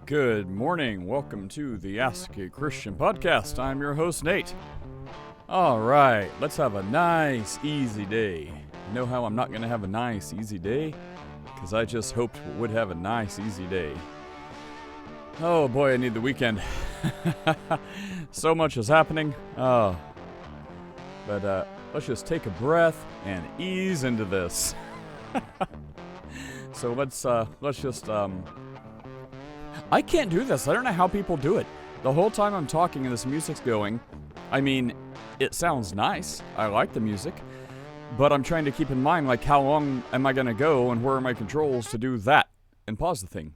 Good morning. Welcome to the Ask a Christian podcast. I'm your host, Nate. All right, let's have a nice, easy day. You know how I'm not going to have a nice, easy day? Because I just hoped we would have a nice, easy day. Oh boy, I need the weekend. So much is happening. But let's just take a breath and ease into this. So let's just I can't do this. I don't know how people do it. The whole time I'm talking and this music's going, I mean, it sounds nice. I like the music. But I'm trying to keep in mind, like, how long am I going to go and where are my controls to do that and pause the thing?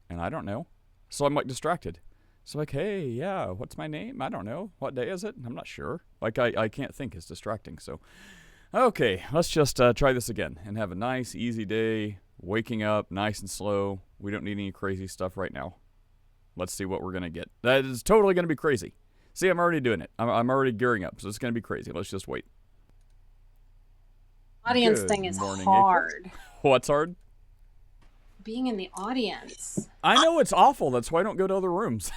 And I don't know. So I'm, like, distracted. So, like, hey, yeah, what's my name? I don't know. What day is it? I'm not sure. Like, I can't think. It's distracting. So, okay, let's just try this again and have a nice, easy day. Waking up nice and slow. We don't need any crazy stuff right now. Let's see what we're going to get. That is totally going to be crazy. See, I'm already doing it. I'm already gearing up, so it's going to be crazy. Let's just wait. Audience Good thing is morning, hard. April. What's hard? Being in the audience. I know it's awful. That's why I don't go to other rooms.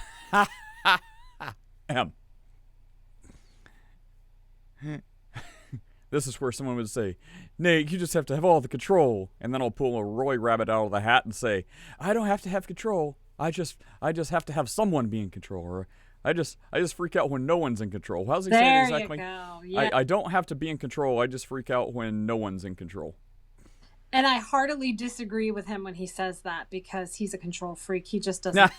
This is where someone would say, Nate, you just have to have all the control. And then I'll pull a Roy Rabbit out of the hat and say, I don't have to have control. I just have to have someone be in control. Or I just freak out when no one's in control. How's he saying exactly? There you go. Yeah. I don't have to be in control. I just freak out when no one's in control. And I heartily disagree with him when he says that because he's a control freak. He just doesn't.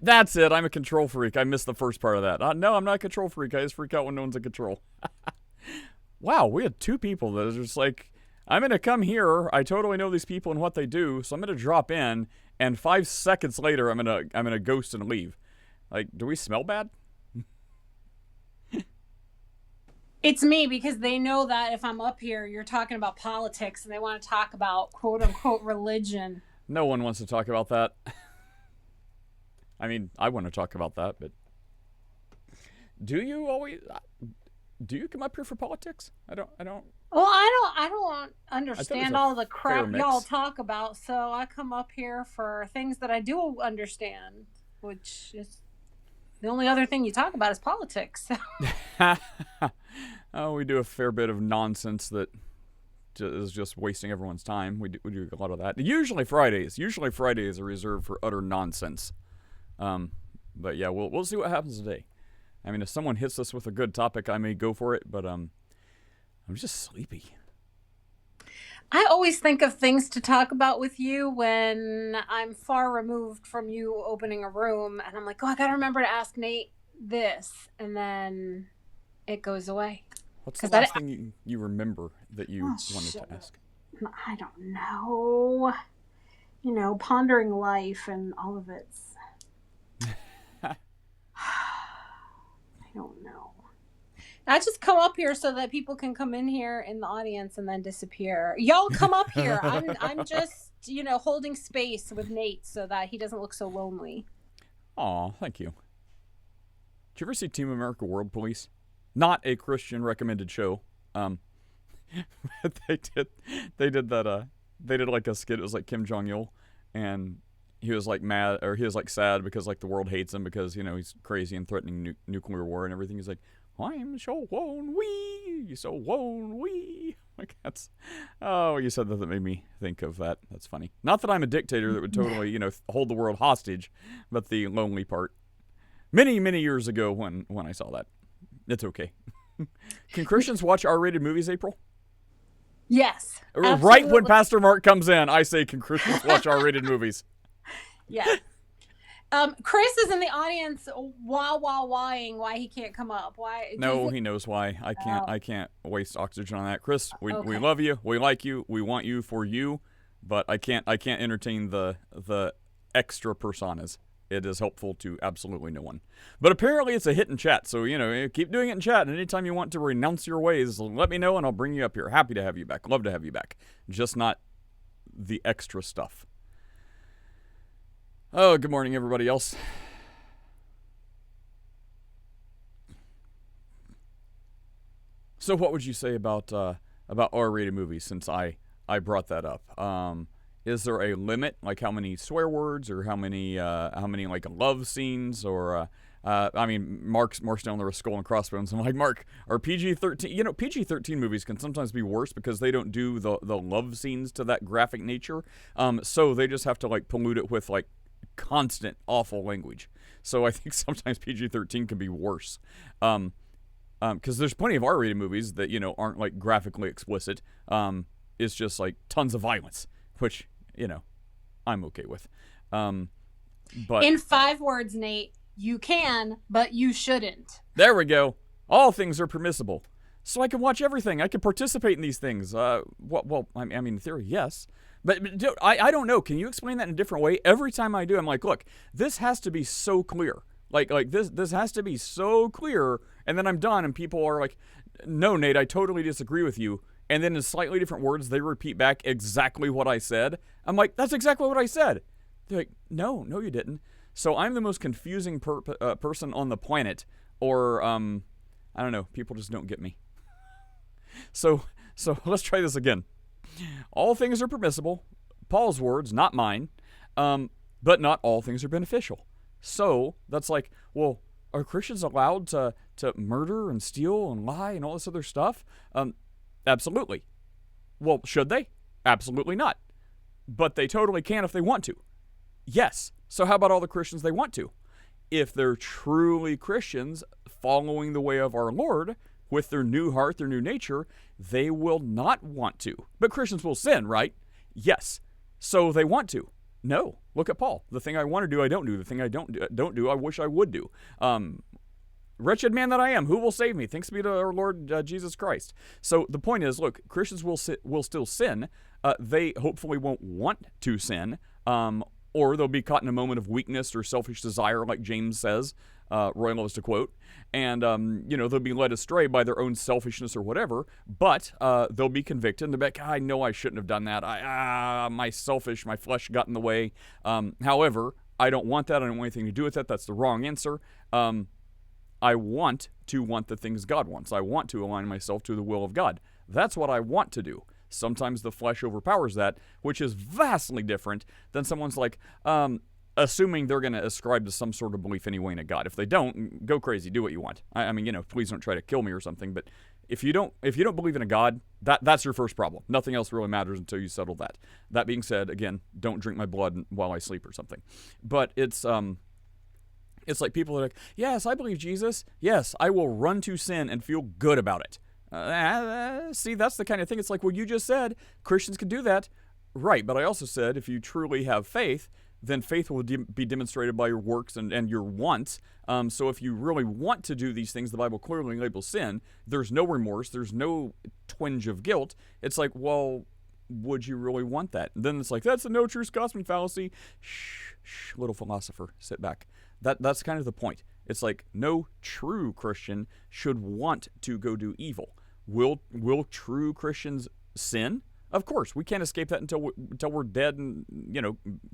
That's it. I'm a control freak. I missed the first part of that. No, I'm not a control freak. I just freak out when no one's in control. Wow, we had two people that are just like, I'm going to come here. I totally know these people and what they do, so I'm going to drop in, and 5 seconds later, I'm going to ghost and leave. Like, do we smell bad? It's me because they know that if I'm up here, you're talking about politics, and they want to talk about quote-unquote religion. No one wants to talk about that. I mean, I want to talk about that, but do you always... Do you come up here for politics? I don't. Well, I don't understand all the crap y'all talk about, so I come up here for things that I do understand, which is the only other thing you talk about is politics. Oh, we do a fair bit of nonsense that is just wasting everyone's time. We do a lot of that. Usually Fridays are reserved for utter nonsense. But yeah, we'll see what happens today. I mean, if someone hits us with a good topic, I may go for it, but I'm just sleepy. I always think of things to talk about with you when I'm far removed from you opening a room, and I'm like, oh, I got to remember to ask Nate this, and then it goes away. What's the last thing you remember that you wanted to ask? I don't know. You know, pondering life and all of its... I don't know. I just come up here so that people can come in here in the audience and then disappear. Y'all come up here. I'm just, holding space with Nate so that he doesn't look so lonely. Aw, thank you. Did you ever see Team America World Police? Not a Christian recommended show. They did that. They did like a skit. It was like Kim Jong-il, and he was like mad, or he was like sad because like the world hates him because he's crazy and threatening nuclear war and everything. He's like, I'm so lonely, so lonely. Like that's, oh, you said that made me think of that. That's funny. Not that I'm a dictator that would totally hold the world hostage, but the lonely part. Many years ago when I saw that. It's okay. Can Christians watch R-rated movies, April? Yes. Absolutely. Right when Pastor Mark comes in, I say, can Christians watch R-rated movies? Yeah. Chris is in the audience wah-wah-wahing why he can't come up. Why? No, he knows why. I can't waste oxygen on that. Chris, we love you. We like you. We want you for you, but I can't entertain the extra personas. It is helpful to absolutely no one. But apparently it's a hit in chat, so keep doing it in chat. And anytime you want to renounce your ways, let me know and I'll bring you up here. Happy to have you back. Love to have you back. Just not the extra stuff. Oh, good morning, everybody else. So what would you say about R-rated movies since I brought that up? Is there a limit, like how many swear words or how many like love scenes or I mean, Mark's down there with Skull and Crossbones. I'm like, Mark, are PG-13? You know, PG-13 movies can sometimes be worse because they don't do the love scenes to that graphic nature. So they just have to like pollute it with like constant awful language. So I think sometimes PG-13 can be worse. Because there's plenty of R-rated movies that, you know, aren't like graphically explicit. It's just like tons of violence, which, you know, I'm okay with. But in 5 words, Nate, you can, but you shouldn't. There we go. All things are permissible. So I can watch everything. I can participate in these things. Well, I mean, in theory, yes. But I don't know. Can you explain that in a different way? Every time I do, I'm like, look, this has to be so clear. Like this has to be so clear. And then I'm done, and people are like, no, Nate, I totally disagree with you. And then in slightly different words, they repeat back exactly what I said. I'm like, that's exactly what I said. They're like, no, you didn't. So I'm the most confusing person on the planet, or I don't know. People just don't get me. So let's try this again. All things are permissible. Paul's words, not mine. But not all things are beneficial. So that's like, well, are Christians allowed to murder and steal and lie and all this other stuff? Absolutely. Well, should they? Absolutely not. But they totally can if they want to. Yes. So how about all the Christians they want to? If they're truly Christians following the way of our Lord with their new heart, their new nature, they will not want to. But Christians will sin, right? Yes. So they want to. No. Look at Paul. The thing I want to do, I don't do. The thing I don't do, I wish I would do. Wretched man that I am, who will save me? Thanks be to our Lord Jesus Christ. So the point is, look, Christians will still sin. They hopefully won't want to sin, or they'll be caught in a moment of weakness or selfish desire, like James says, Roy loves to quote, and they'll be led astray by their own selfishness or whatever, but they'll be convicted, and they'll be like, I know I shouldn't have done that. My flesh got in the way. However, I don't want that. I don't want anything to do with that. That's the wrong answer. I want to want the things God wants. I want to align myself to the will of God. That's what I want to do. Sometimes the flesh overpowers that, which is vastly different than someone's like, assuming they're going to ascribe to some sort of belief anyway in a God. If they don't, go crazy, do what you want. I mean, please don't try to kill me or something. But if you don't believe in a God, that's your first problem. Nothing else really matters until you settle that. That being said, again, don't drink my blood while I sleep or something. But it's like people are like, yes, I believe Jesus. Yes, I will run to sin and feel good about it. See, that's the kind of thing. It's like, well, you just said Christians can do that. Right, but I also said if you truly have faith, then faith will be demonstrated by your works and your wants. So if you really want to do these things the Bible clearly labels sin, there's no remorse, there's no twinge of guilt. It's like, well, would you really want that? And then it's like, that's a no true Scotsman fallacy. Shh, little philosopher, sit back. That's kind of the point. It's like no true Christian should want to go do evil. Will true Christians sin? Of course, we can't escape that until we're dead and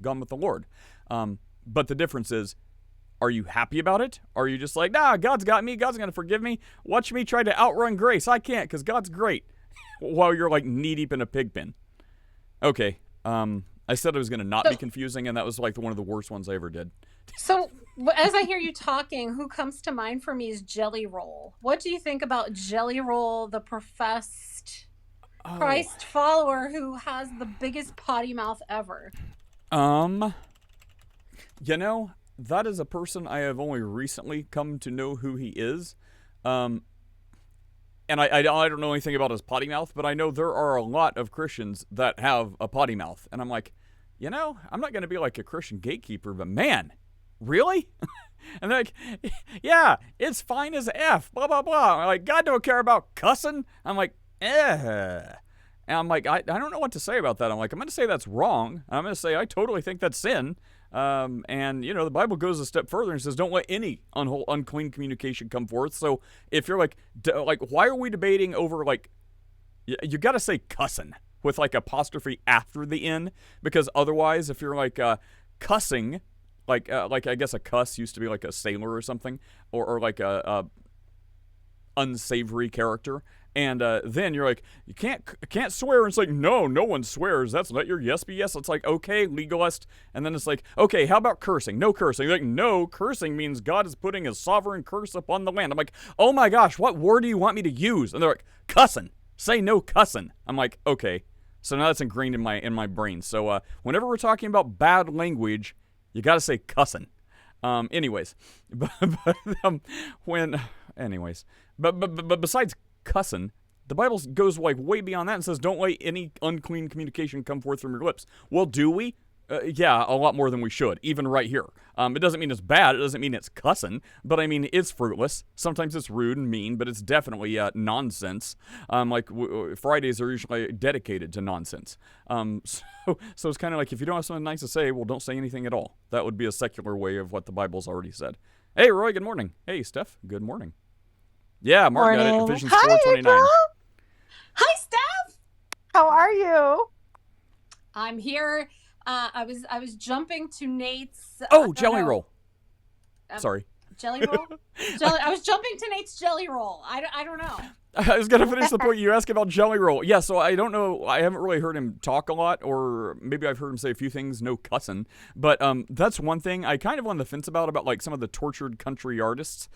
gone with the Lord. But the difference is, are you happy about it? Are you just like, nah, God's got me. God's gonna forgive me. Watch me try to outrun grace. I can't because God's great. While you're like knee deep in a pig pen. Okay. I said it was gonna not be confusing, and that was like one of the worst ones I ever did. So, as I hear you talking, who comes to mind for me is Jelly Roll. What do you think about Jelly Roll, the professed Christ follower who has the biggest potty mouth ever? That is a person I have only recently come to know who he is. And I don't know anything about his potty mouth, but I know there are a lot of Christians that have a potty mouth. And I'm like, I'm not going to be like a Christian gatekeeper, but man, really? And they're like, yeah, it's fine as F, blah, blah, blah. I'm like, God don't care about cussing. I'm like, And I'm like, I don't know what to say about that. I'm like, I'm going to say that's wrong. I'm going to say I totally think that's sin. And the Bible goes a step further and says, don't let any unclean communication come forth. So if you're like, why are we debating over like, you got to say cussing with like apostrophe after the N, because otherwise, if you're like cussing, like I guess a cuss used to be like a sailor or something, or like a unsavory character. And then you're like, you can't swear. And it's like, no one swears. That's let your yes be yes. It's like, okay, legalist. And then it's like, okay, how about cursing? No cursing. Like, no, cursing means God is putting his sovereign curse upon the land. I'm like, oh my gosh, what word do you want me to use? And they're like, cussing. Say no cussing. I'm like, okay. So now that's ingrained in my brain. So whenever we're talking about bad language, you got to say cussing. Anyways, but besides cussing, the Bible goes like way beyond that and says, don't let any unclean communication come forth from your lips. Well, do we? Yeah, a lot more than we should, even right here. It doesn't mean it's bad. It doesn't mean it's cussing, but I mean, it's fruitless. Sometimes it's rude and mean, but it's definitely nonsense. Fridays are usually dedicated to nonsense. So it's kind of like, if you don't have something nice to say, well, don't say anything at all. That would be a secular way of what the Bible's already said. Hey, Roy, good morning. Hey, Steph, good morning. Yeah, Mark got it. Ephesians 4:29. Hi, Steph. How are you? I'm here. I was jumping to Nate's. Jelly roll. Sorry. Jelly roll. I was jumping to Nate's jelly roll. I don't know. I was going to finish the point you asked about jelly roll. Yeah, so I don't know. I haven't really heard him talk a lot, or maybe I've heard him say a few things, no cussing. But that's one thing I kind of on the fence about like some of the tortured country artists,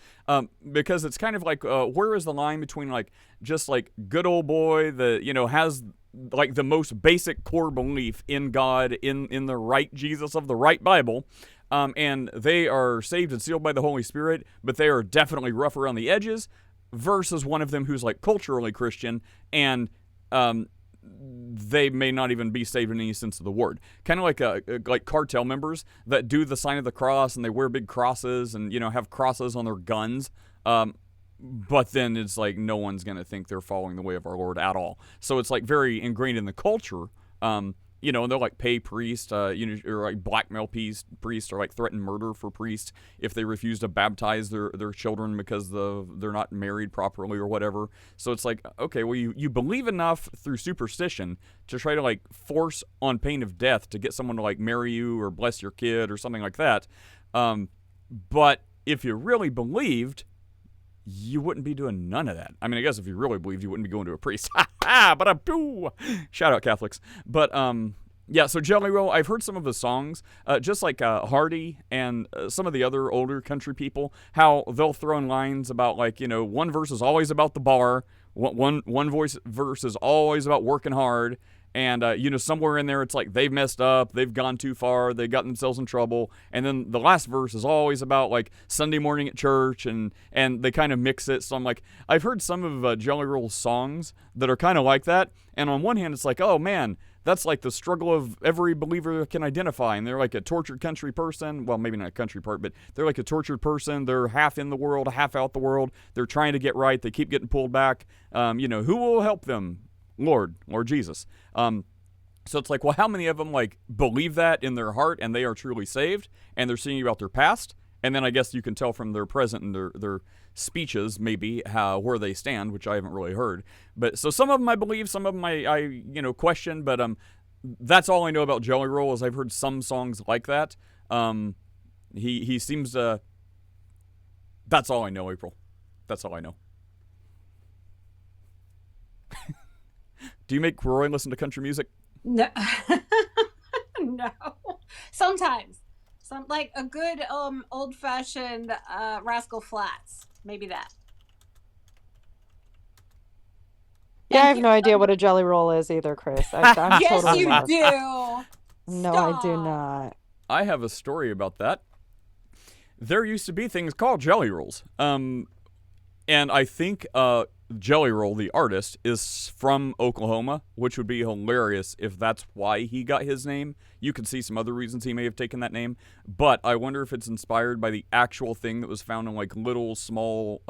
because it's kind of like, where is the line between like just like good old boy that, has like the most basic core belief in God, in the right Jesus of the right Bible, and they are saved and sealed by the Holy Spirit, but they are definitely rough around the edges, versus one of them who's like culturally Christian and they may not even be saved in any sense of the word. Kind of like cartel members that do the sign of the cross and they wear big crosses and have crosses on their guns. But then it's like no one's going to think they're following the way of our Lord at all. So it's like very ingrained in the culture. And they'll like pay priest, or like blackmail priest, or like threaten murder for priest if they refuse to baptize their children because they're not married properly or whatever. So it's like, okay, well, you believe enough through superstition to try to like force on pain of death to get someone to like marry you or bless your kid or something like that. But if you really believed, you wouldn't be doing none of that. I mean, I guess if you really believed, you wouldn't be going to a priest. Shout out Catholics. But, yeah, so Jelly Roll, I've heard some of the songs, just like Hardy and some of the other older country people, how they'll throw in lines about, like, one verse is always about the bar, one verse is always about working hard, and, somewhere in there it's like they've messed up, they've gone too far, they've gotten themselves in trouble, and then the last verse is always about, like, Sunday morning at church, and they kind of mix it. So I'm like, I've heard some of Jelly Roll's songs that are kind of like that, and on one hand it's like, oh man, that's like the struggle of every believer can identify, and they're like a tortured country person. Well, maybe not a country part, but they're like a tortured person. They're half in the world, half out the world. They're trying to get right. They keep getting pulled back. Who will help them? Lord Jesus. So it's like, well, how many of them like believe that in their heart and they are truly saved and they're singing about their past? And then I guess you can tell from their present and their speeches maybe where they stand, which I haven't really heard. But so some of them I believe, some of them I question. But that's all I know about Jelly Roll is I've heard some songs like that. He seems to. That's all I know, April. That's all I know. Do you make Roy listen to country music? No. No. Sometimes. Like a good old-fashioned Rascal Flatts. Maybe that. Yeah, I have no idea what a jelly roll is either, Chris. I'm yes, totally you lost. do. No, Stop. I do not. I have a story about that. There used to be things called jelly rolls. And I think Jelly Roll, the artist, is from Oklahoma, which would be hilarious if that's why he got his name. You could see some other reasons he may have taken that name, but I wonder if it's inspired by the actual thing that was found in like little small,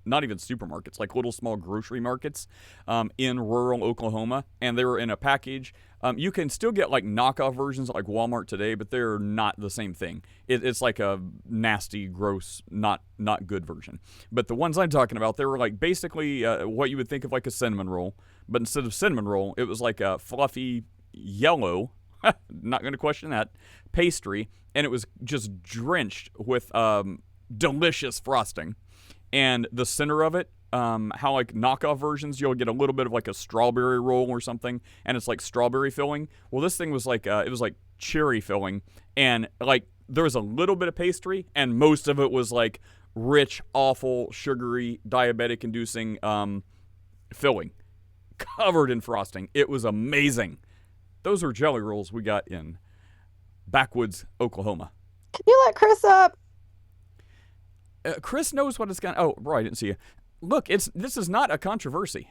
not even supermarkets, like little small grocery markets in rural Oklahoma, and they were in a package. You can still get like knockoff versions at like Walmart today, but they're not the same thing. It's like a nasty, gross, not good version. But the ones I'm talking about, they were like basically what you would think of like a cinnamon roll, but instead of cinnamon roll, it was like a fluffy yellow, not going to question that, pastry, and it was just drenched with delicious frosting. And the center of it how like knockoff versions, you'll get a little bit of like a strawberry roll or something, and it's like strawberry filling. Well, this thing was like it was like cherry filling, and like there was a little bit of pastry, and most of it was like rich, awful, sugary, diabetic-inducing filling, covered in frosting. It was amazing. Those are jelly rolls we got in Backwoods, Oklahoma. Can you let Chris up? Chris knows what it's going to... Oh, bro, I didn't see you. Look, this is not a controversy.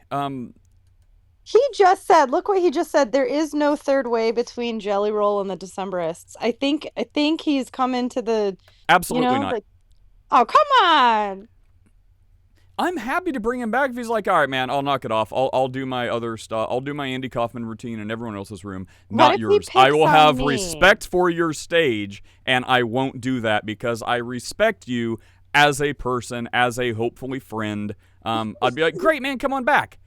He just said, look what he just said. There is no third way between Jelly Roll and the Decemberists. I think he's come into the... Absolutely not. Like, oh, come on. I'm happy to bring him back if he's like, all right, man, I'll knock it off. I'll do my other stuff. I'll do my Andy Kaufman routine in everyone else's room, not yours. I will have respect for your stage, and I won't do that because I respect you as a person, as a hopefully friend. I'd be like, great, man, come on back.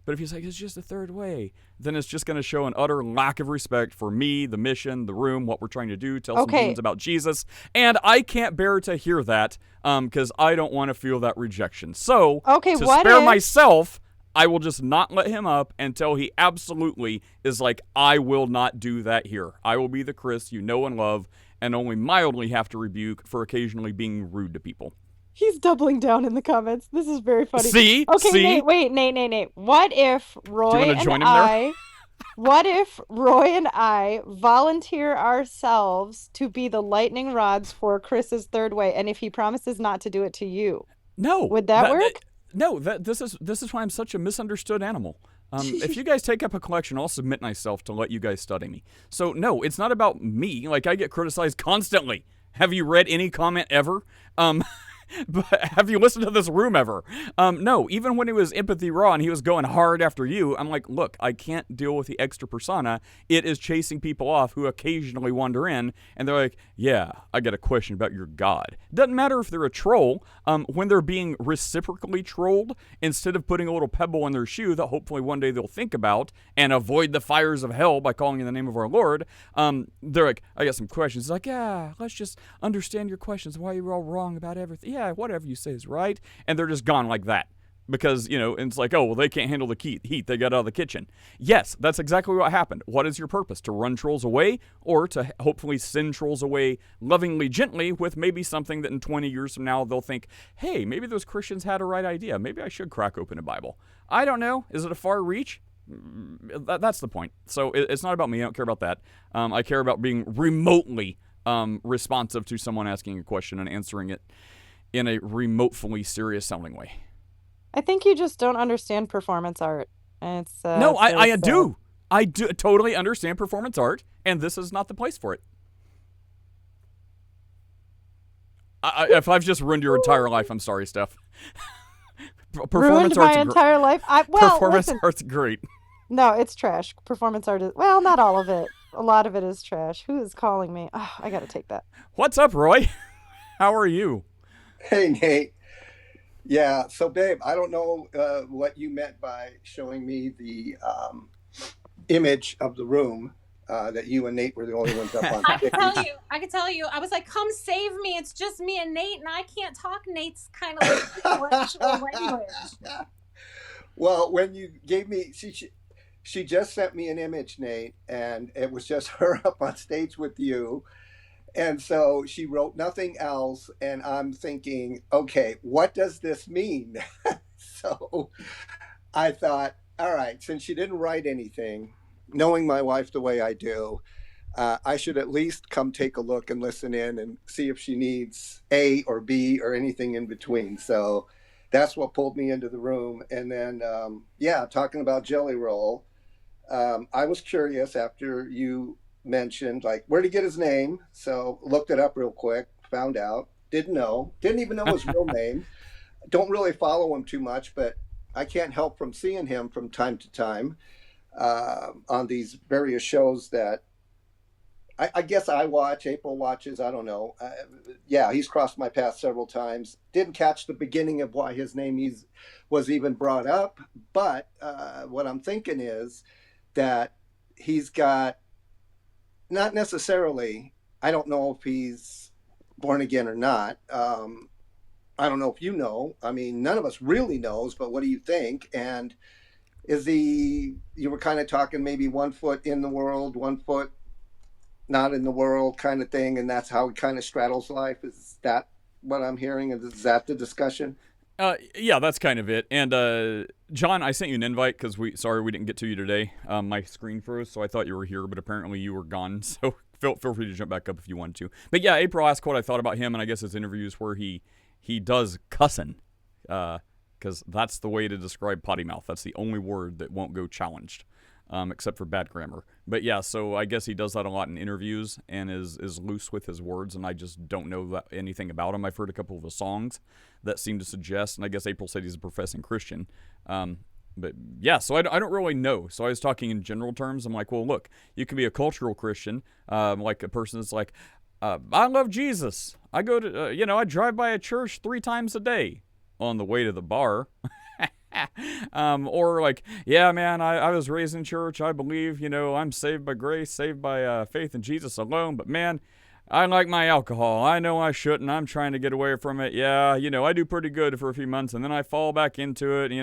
But if he's like, it's just a third way, then it's just going to show an utter lack of respect for me, the mission, the room, what we're trying to do, tell some demons about Jesus. And I can't bear to hear that because I don't want to feel that rejection. So to spare myself, I will just not let him up until he absolutely is like, I will not do that here. I will be the Chris you know and love and only mildly have to rebuke for occasionally being rude to people. He's doubling down in the comments. This is very funny. See? Okay, See? Nate. What if Roy and I volunteer ourselves to be the lightning rods for Chris's third way, and if he promises not to do it to you? No. Would that work? This is why I'm such a misunderstood animal. If you guys take up a collection, I'll submit myself to let you guys study me. So no, it's not about me. Like, I get criticized constantly. Have you read any comment ever? But have you listened to this room ever? No, even when it was Empathy Raw and he was going hard after you, I'm like, look, I can't deal with the extra persona. It is chasing people off who occasionally wander in, and they're like, yeah, I got a question about your God. Doesn't matter if they're a troll. When they're being reciprocally trolled, instead of putting a little pebble in their shoe that hopefully one day they'll think about and avoid the fires of hell by calling in the name of our Lord, they're like, I got some questions. It's like, yeah, let's just understand your questions, why you're all wrong about everything. Yeah, whatever you say is right. And they're just gone like that. Because, and it's like, oh, well, they can't handle the heat. They got out of the kitchen. Yes, that's exactly what happened. What is your purpose? To run trolls away or to hopefully send trolls away lovingly, gently with maybe something that in 20 years from now they'll think, hey, maybe those Christians had a right idea. Maybe I should crack open a Bible. I don't know. Is it a far reach? That's the point. So it's not about me. I don't care about that. I care about being remotely responsive to someone asking a question and answering it in a remotely serious sounding way. I think you just don't understand performance art. It's no, I do. I do totally understand performance art, and this is not the place for it. If I've just ruined your entire life, I'm sorry, Steph. Ruined my entire life? Performance art's great. No, it's trash. Performance art is, well, not all of it. A lot of it is trash. Who is calling me? Oh, I got to take that. What's up, Roy? How are you? Hey, Nate. Yeah, so babe, I don't know what you meant by showing me the image of the room that you and Nate were the only ones up on. I can tell you. I was like, come save me. It's just me and Nate, and I can't talk Nate's kind of like language. Well, when you gave me, she just sent me an image, Nate, and it was just her up on stage with you. And so she wrote nothing else, and I'm thinking, okay, what does this mean? So I thought, all right, since she didn't write anything, knowing my wife the way I do, I should at least come take a look and listen in and see if she needs A or B or anything in between. So that's what pulled me into the room. And then, talking about Jelly Roll, I was curious after you mentioned, like, where'd he get his name? So looked it up real quick, found out, didn't even know his real name. Don't really follow him too much, but I can't help from seeing him from time to time on these various shows that I guess I watch, April watches, I don't know. He's crossed my path several times. Didn't catch the beginning of why his name was even brought up, but what I'm thinking is that he's got, not necessarily, I don't know if he's born again or not, I don't know if you know. I mean, none of us really knows, but what do you think? And you were kind of talking maybe 1 foot in the world, 1 foot not in the world kind of thing, and that's how he kind of straddles life. Is that what I'm hearing? Is that the discussion? Yeah, that's kind of it. And John, I sent you an invite because we didn't get to you today. My screen froze, so I thought you were here, but apparently you were gone. So feel free to jump back up if you want to. But yeah, April asked what I thought about him, and I guess his interviews where he does cussing, because that's the way to describe potty mouth. That's the only word that won't go challenged. Except for bad grammar. But yeah, so I guess he does that a lot in interviews and is loose with his words, and I just don't know anything about him. I've heard a couple of his songs that seem to suggest, and I guess April said he's a professing Christian. But yeah, so I don't really know. So I was talking in general terms. I'm like, well, look, you can be a cultural Christian, like a person that's like, I love Jesus. I go to, I drive by a church 3 times a day on the way to the bar. Or like, yeah, man, I was raised in church. I believe, I'm saved by grace, saved by faith in Jesus alone. But man, I like my alcohol. I know I shouldn't. I'm trying to get away from it. Yeah, I do pretty good for a few months, and then I fall back into it.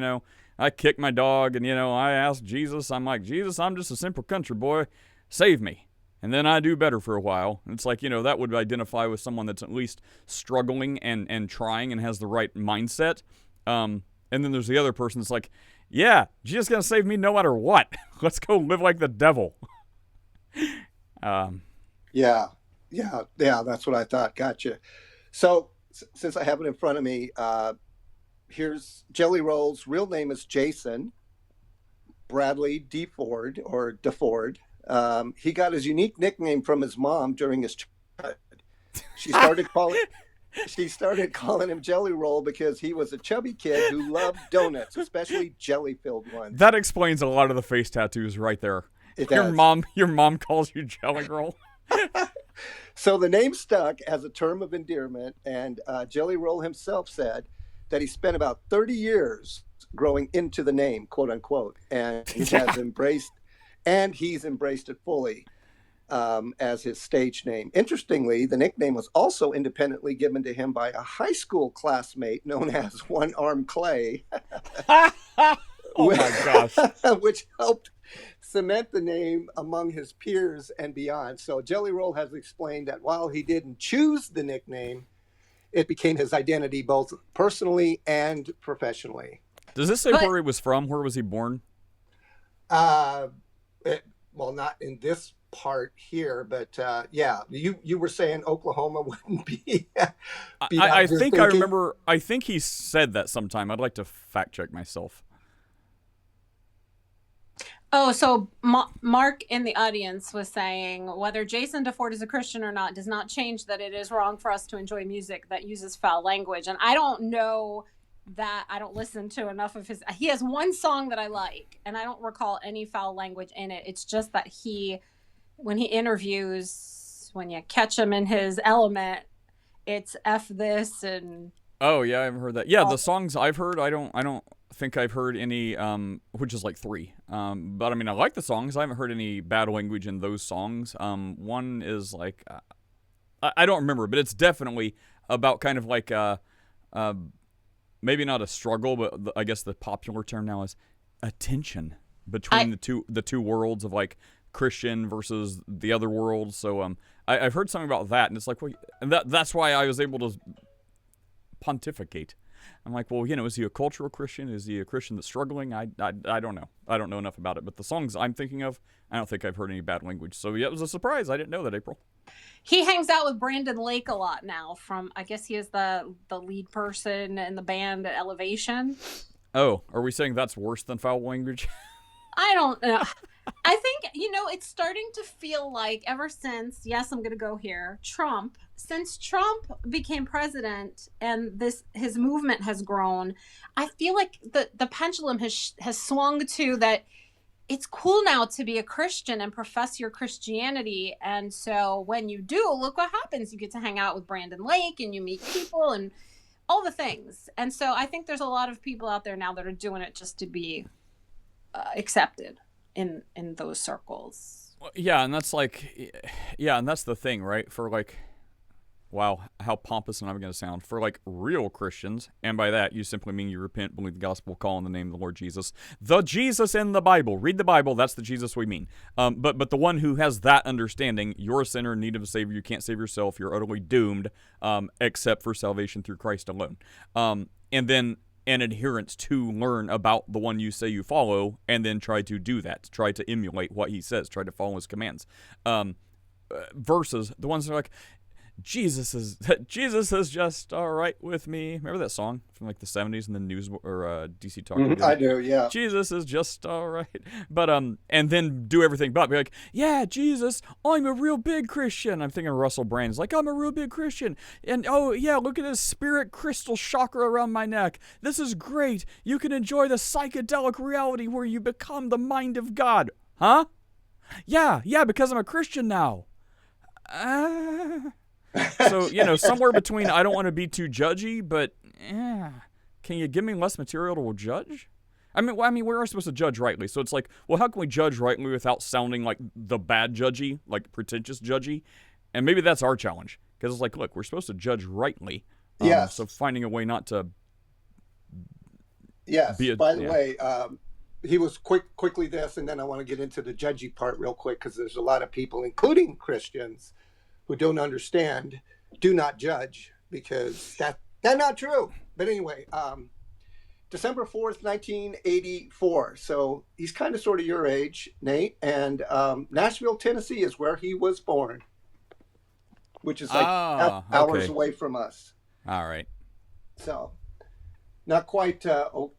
I kick my dog, and I ask Jesus. I'm like, Jesus, I'm just a simple country boy. Save me. And then I do better for a while. It's like, that would identify with someone that's at least struggling and trying and has the right mindset. And then there's the other person that's like, yeah, Jesus gonna save me no matter what. Let's go live like the devil. Yeah, that's what I thought. Gotcha. So since I have it in front of me, here's Jelly Roll's real name is Jason Bradley DeFord or DeFord. He got his unique nickname from his mom during his childhood. She started calling him Jelly Roll because he was a chubby kid who loved donuts, especially jelly-filled ones. That explains a lot of the face tattoos right there. Your mom calls you Jelly Roll. So the name stuck as a term of endearment, and Jelly Roll himself said that he spent about 30 years growing into the name, quote unquote, and he's embraced it fully. As his stage name. Interestingly, the nickname was also independently given to him by a high school classmate known as One Arm Clay. Oh my gosh. Which helped cement the name among his peers and beyond. So Jelly Roll has explained that while he didn't choose the nickname, it became his identity both personally and professionally. Does this say where he was from? Where was he born? Well, not in this part here, but you were saying Oklahoma wouldn't be. I think I remember. I think he said that sometime. I'd like to fact check myself. Oh, so Mark in the audience was saying whether Jason DeFord is a Christian or not does not change that it is wrong for us to enjoy music that uses foul language. And I don't know that. I don't listen to enough of his. He has one song that I like, and I don't recall any foul language in it. It's just that when he interviews, when you catch him in his element, it's F this and. Oh yeah, I haven't heard that. Yeah, the songs I've heard, I don't think I've heard any, which is like 3. But I mean, I like the songs. I haven't heard any bad language in those songs. One is like, I don't remember, but it's definitely about kind of like, maybe not a struggle, but I guess the popular term now is a tension between the two worlds of like Christian versus the other world. So I've heard something about that, and it's like, well, and that's why I was able to pontificate. I'm like, well, is he a cultural Christian? Is he a Christian that's struggling? I don't know. I don't know enough about it. But the songs I'm thinking of, I don't think I've heard any bad language. So yeah, it was a surprise. I didn't know that, April. He hangs out with Brandon Lake a lot now. I guess he is the lead person in the band Elevation. Oh, are we saying that's worse than foul language? I don't know. I think, it's starting to feel like ever since, yes, I'm going to go here, since Trump became president and his movement has grown, I feel like the pendulum has swung to that it's cool now to be a Christian and profess your Christianity. And so when you do, look what happens. You get to hang out with Brandon Lake and you meet people and all the things. And so I think there's a lot of people out there now that are doing it just to be accepted in those circles. Yeah, and that's like, and that's the thing, right? For like, wow, how pompous am I going to sound? For like real Christians, and by that you simply mean you repent, believe the gospel, call on the name of the Lord Jesus. The Jesus in the Bible. Read the Bible, that's the Jesus we mean. But the one who has that understanding, you're a sinner in need of a Savior, you can't save yourself, you're utterly doomed, except for salvation through Christ alone. And then an adherence to learn about the one you say you follow, and then try to do that, try to emulate what he says, try to follow his commands. Versus the ones that are like, Jesus is just all right with me. Remember that song from like the 70s in the news or DC Talk? I do, yeah. Jesus is just all right. But and then do everything but be like, yeah, Jesus, I'm a real big Christian. I'm thinking Russell Brand's like, I'm a real big Christian. And oh yeah, look at this spirit crystal chakra around my neck. This is great. You can enjoy the psychedelic reality where you become the mind of God. Huh? Yeah, because I'm a Christian now. So, somewhere between I don't want to be too judgy, but can you give me less material to judge? I mean, we are supposed to judge rightly. So it's like, well, how can we judge rightly without sounding like the bad judgy, like pretentious judgy? And maybe that's our challenge. Because it's like, look, we're supposed to judge rightly. Yes. So finding a way not to... Yes. By the way, he was quickly this, and then I want to get into the judgy part real quick, because there's a lot of people, including Christians, who don't understand, do not judge, because that's not true. But anyway, December 4th, 1984. So he's kind of sort of your age, Nate. And Nashville, Tennessee is where he was born, which is like hours away from us. All right. So not quite. Well,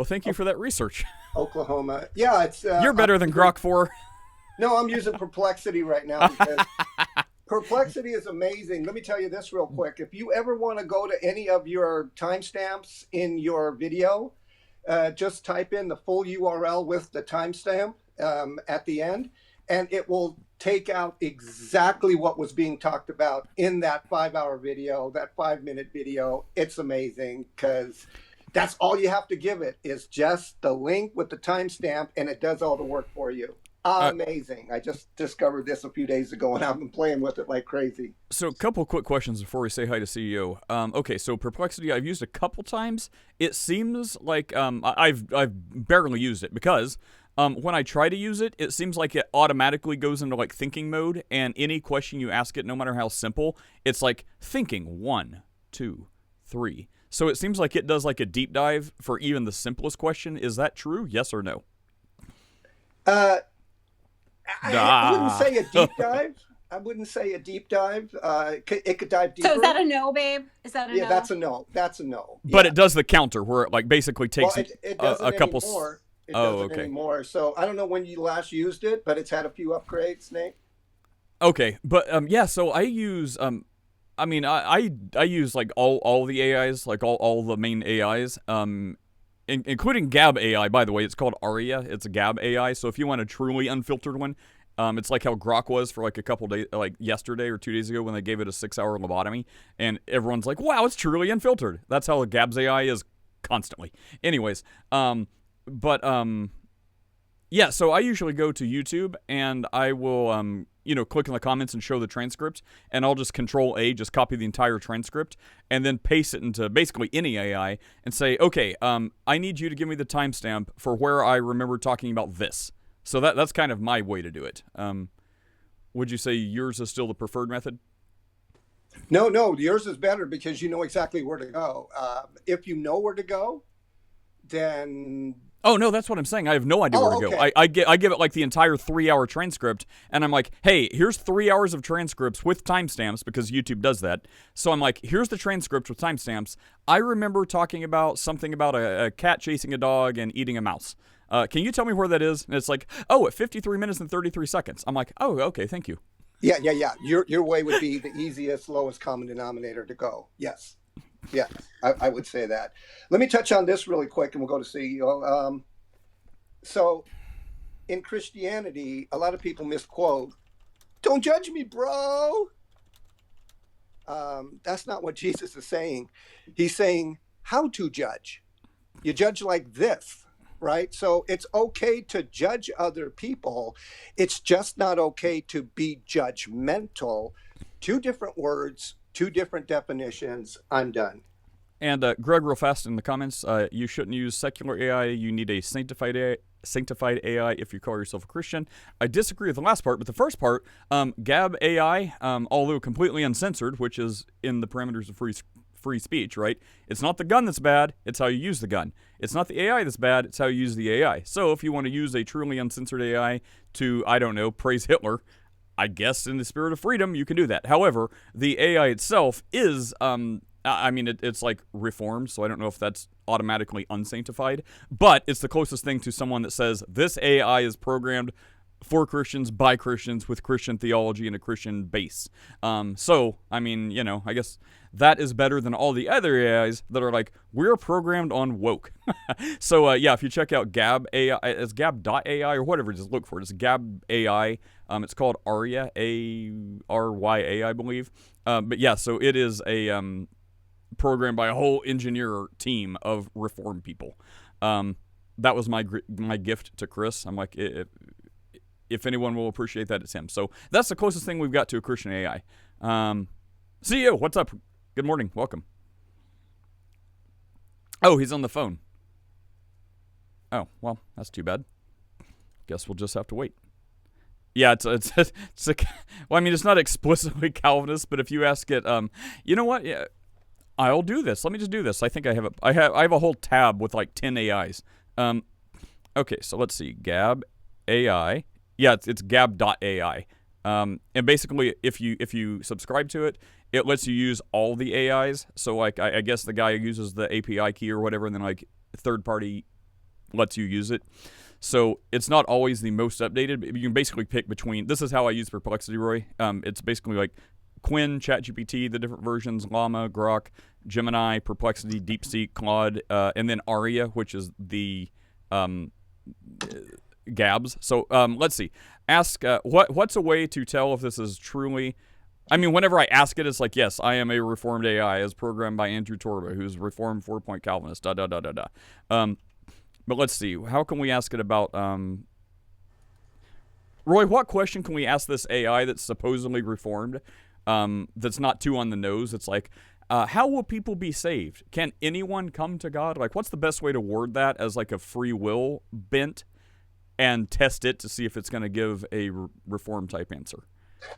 thank you for that research. Oklahoma. Yeah, it's. You're better than Grok 4. No, I'm using Perplexity right now because Perplexity is amazing. Let me tell you this real quick. If you ever want to go to any of your timestamps in your video, just type in the full URL with the timestamp at the end, and it will take out exactly what was being talked about in that 5-hour video, that 5-minute video. It's amazing because that's all you have to give it is just the link with the timestamp, and it does all the work for you. Amazing. I just discovered this a few days ago, and I've been playing with it like crazy. So a couple quick questions before we say hi to CEO. Okay, so Perplexity I've used a couple times. It seems like I've barely used it because when I try to use it, it seems like it automatically goes into like thinking mode, and any question you ask it, no matter how simple, it's like thinking 1, 2, 3. So it seems like it does like a deep dive for even the simplest question. Is that true? Yes or no? I wouldn't say a deep dive. It could dive deeper. So is that a no, babe? Is that a no? Yeah, that's a no. That's a no. But it does the counter where it like basically takes it doesn't a couple. Anymore. It doesn't anymore. So I don't know when you last used it, but it's had a few upgrades, Nate. Okay, but yeah. So I use I use like all the AIs, like all the main AIs. Including Gab AI, by the way. It's called Aria. It's a Gab AI. So if you want a truly unfiltered one, it's like how Grok was for like a couple days, like yesterday or 2 days ago when they gave it a 6-hour lobotomy, and everyone's like, "Wow, it's truly unfiltered." That's how Gab's AI is constantly. Anyways, yeah. So I usually go to YouTube and I will click in the comments and show the transcript, and I'll just Control-A, just copy the entire transcript, and then paste it into basically any AI and say, okay, I need you to give me the timestamp for where I remember talking about this. So that's kind of my way to do it. Would you say yours is still the preferred method? No, yours is better because you know exactly where to go. If you know where to go, then... Oh, no, that's what I'm saying. I have no idea where to go. I give it like the entire 3-hour transcript, and I'm like, hey, here's 3 hours of transcripts with timestamps because YouTube does that. So I'm like, here's the transcript with timestamps. I remember talking about something about a cat chasing a dog and eating a mouse. Can you tell me where that is? And it's like, at 53 minutes and 33 seconds. I'm like, oh, okay, thank you. Yeah. Your way would be the easiest, lowest common denominator to go. Yes. Yeah, I would say that. Let me touch on this really quick, and we'll go to CEO. So, in Christianity, a lot of people misquote, "Don't judge me, bro." That's not what Jesus is saying. He's saying how to judge. You judge like this, right? So it's okay to judge other people. It's just not okay to be judgmental. Two different words, 2 different definitions. I'm done. And Greg, real fast in the comments, you shouldn't use secular AI. You need a sanctified AI if you call yourself a Christian. I disagree with the last part, but the first part, Gab AI, although completely uncensored, which is in the parameters of free speech, right? It's not the gun that's bad, it's how you use the gun. It's not the AI that's bad, it's how you use the AI. So if you want to use a truly uncensored AI to, I don't know, praise Hitler, I guess in the spirit of freedom, you can do that. However, the AI itself is, it's like reformed, so I don't know if that's automatically unsanctified, but it's the closest thing to someone that says this AI is programmed for Christians, by Christians, with Christian theology and a Christian base. I guess that is better than all the other AIs that are like, we're programmed on woke. So, if you check out Gab AI, it's gab.ai or whatever, just look for it. It's Gab AI. It's called Arya, A-R-Y-A, I believe. So it is a programmed by a whole engineer team of reform people. That was my gift to Chris. I'm like, if anyone will appreciate that, it's him. So that's the closest thing we've got to a Christian AI. CEO, what's up? Good morning. Welcome. Oh, he's on the phone. Oh, well, that's too bad. Guess we'll just have to wait. Yeah, it's not explicitly Calvinist, but if you ask it, you know what? Yeah, I'll do this. Let me just do this. I think I have a whole tab with like 10 AIs. Okay, so let's see. Gab AI. Yeah, it's gab.ai. And basically, if you subscribe to it, it lets you use all the AIs. So like, I guess the guy who uses the API key or whatever, and then like third party lets you use it. So it's not always the most updated, but you can basically pick between. This is how I use Perplexity, Roy. It's basically like Quinn, ChatGPT, the different versions, Llama, Grok, Gemini, Perplexity, DeepSeek, Claude, and then Aria, which is the Gabs. So let's see. Ask what's a way to tell if this is truly. I mean, whenever I ask it, it's like, yes, I am a reformed AI as programmed by Andrew Torba, who's reformed 4-point Calvinist. But let's see. How can we ask it about? Roy, what question can we ask this AI that's supposedly reformed? That's not too on the nose. It's like, how will people be saved? Can anyone come to God? Like, what's the best way to word that as like a free will bent, and test it to see if it's going to give a reform type answer?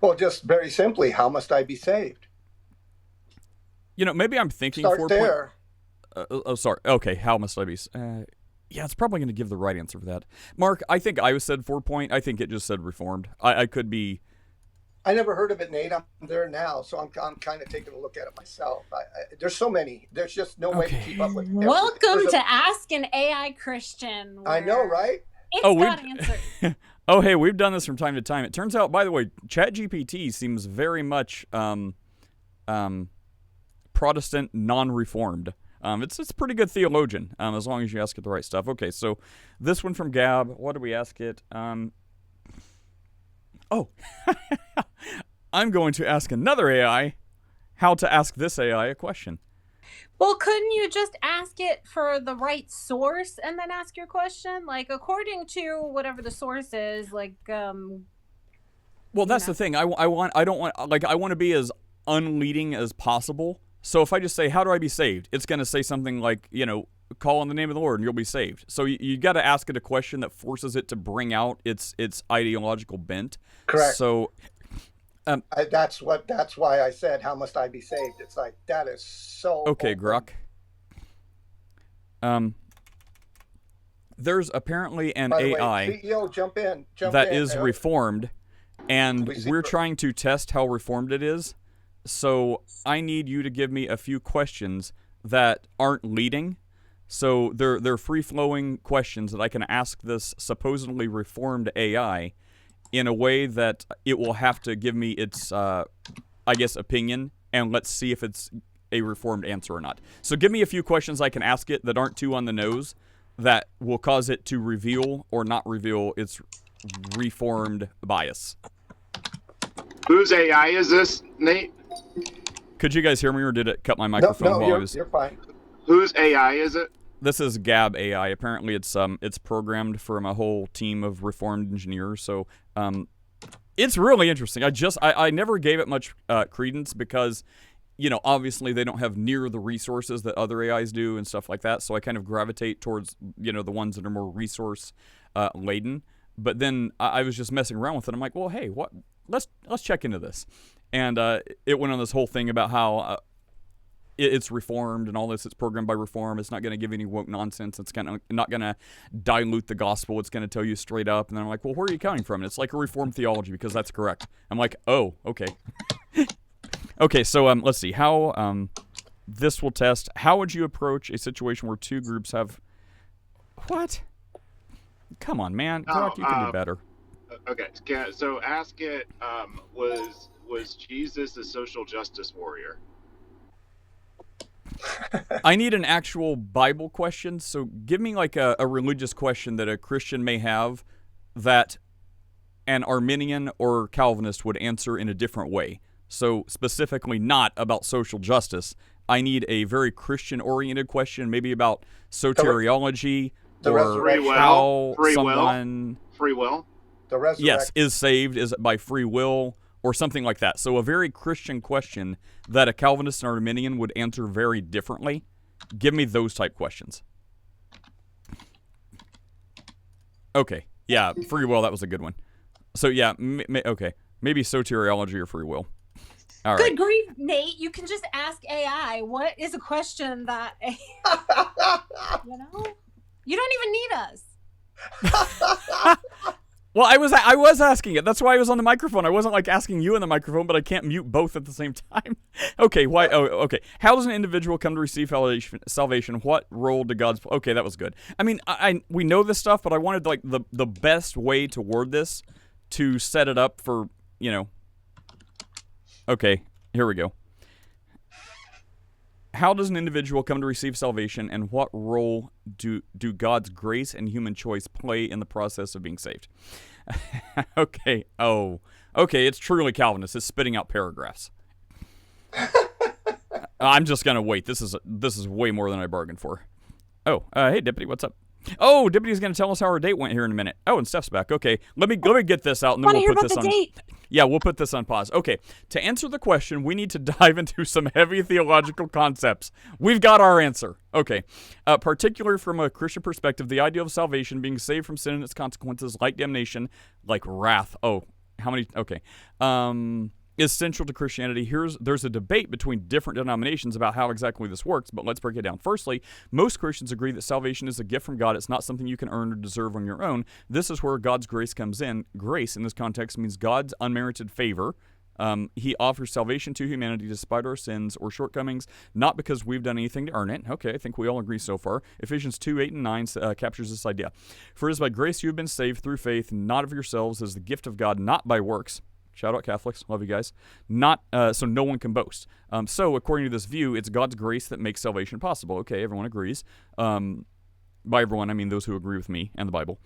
Well, just very simply, how must I be saved? Maybe I'm thinking Start 4 there. Sorry. Okay, how must I be? Yeah, it's probably going to give the right answer for that. Mark, I think I said 4-point. I think it just said reformed. I could be. I never heard of it, Nate. I'm there now, so I'm kind of taking a look at it myself. There's so many. There's just no way to keep up with everything. Welcome to Ask an AI Christian. I know, right? It's got answers. Oh, hey, we've done this from time to time. It turns out, by the way, ChatGPT seems very much Protestant, non-reformed. It's a pretty good theologian, as long as you ask it the right stuff. Okay, so this one from Gab. What do we ask it? I'm going to ask another AI how to ask this AI a question. Well, couldn't you just ask it for the right source and then ask your question? Like, according to whatever the source is, like, Well, that's the thing. I want to be as unleading as possible. So if I just say, how do I be saved? It's going to say something like, call on the name of the Lord and you'll be saved. So you got to ask it a question that forces it to bring out its ideological bent. Correct. So that's why I said, how must I be saved? It's like, that is so okay, open. Grok. There's apparently an By the AI way, CEO, jump in. that is reformed, and we're trying to test how reformed it is. So I need you to give me a few questions that aren't leading. So they're free-flowing questions that I can ask this supposedly reformed AI in a way that it will have to give me its, opinion, and let's see if it's a reformed answer or not. So give me a few questions I can ask it that aren't too on the nose that will cause it to reveal or not reveal its reformed bias. Whose AI is this, Nate? Could you guys hear me, or did it cut my microphone while I was... You're fine. Whose AI is it? This is Gab AI. Apparently, it's programmed from a whole team of reformed engineers. So, it's really interesting. I never gave it much credence because obviously they don't have near the resources that other AIs do and stuff like that. So I kind of gravitate towards, the ones that are more resource laden. But then I was just messing around with it. I'm like, well, hey, what? Let's check into this. And it went on this whole thing about how it's reformed and all this. It's programmed by reform. It's not going to give any woke nonsense. It's not going to dilute the gospel. It's going to tell you straight up. And then I'm like, well, where are you coming from? And it's like a reformed theology because that's correct. I'm like, oh, okay. Okay, so let's see. How this will test. How would you approach a situation where two groups have... What? Come on, man. Brock, you can do better. Okay, so ask it, was Jesus a social justice warrior? I need an actual Bible question, so give me like a religious question that a Christian may have that an Arminian or Calvinist would answer in a different way. So specifically not about social justice. I need a very Christian-oriented question, maybe about soteriology or how someone... Free will? The resurrection. Yes, is saved, is it by free will, or something like that. So a very Christian question that a Calvinist and Arminian would answer very differently. Give me those type questions. Okay, yeah, free will, that was a good one. So yeah, okay, maybe soteriology or free will. All right. Good grief, Nate, you can just ask AI. What is a question that, you don't even need us. Well, I was asking it. That's why I was on the microphone. I wasn't like asking you in the microphone, but I can't mute both at the same time. Okay, why? Oh, okay. How does an individual come to receive salvation? What role do God's... Okay, that was good. I mean, we know this stuff, but I wanted like the best way to word this to set it up for, Okay, here we go. How does an individual come to receive salvation, and what role do God's grace and human choice play in the process of being saved? Okay. Oh. Okay, it's truly Calvinist. It's spitting out paragraphs. I'm just going to wait. This is way more than I bargained for. Oh, hey, Deputy, what's up? Oh, Deputy's going to tell us how our date went here in a minute. Oh, and Steph's back. Okay, let me get this out, and then we'll put this on. Date. Yeah, we'll put this on pause. Okay, to answer the question, we need to dive into some heavy theological concepts. We've got our answer. Okay, particularly from a Christian perspective, the idea of salvation, being saved from sin and its consequences, like damnation, like wrath. Oh, how many? Okay. Is central to Christianity. There's a debate between different denominations about how exactly this works, but let's break it down. Firstly, most Christians agree that salvation is a gift from God. It's not something you can earn or deserve on your own. This is where God's grace comes in. Grace, in this context, means God's unmerited favor. He offers salvation to humanity despite our sins or shortcomings, not because we've done anything to earn it. Okay, I think we all agree so far. Ephesians 2:8 and 9 captures this idea. For it is by grace you have been saved through faith, not of yourselves, as the gift of God, not by works. Shout out Catholics, love you guys. Not so no one can boast. So according to this view, it's God's grace that makes salvation possible. Okay, everyone agrees. By everyone, I mean those who agree with me and the Bible.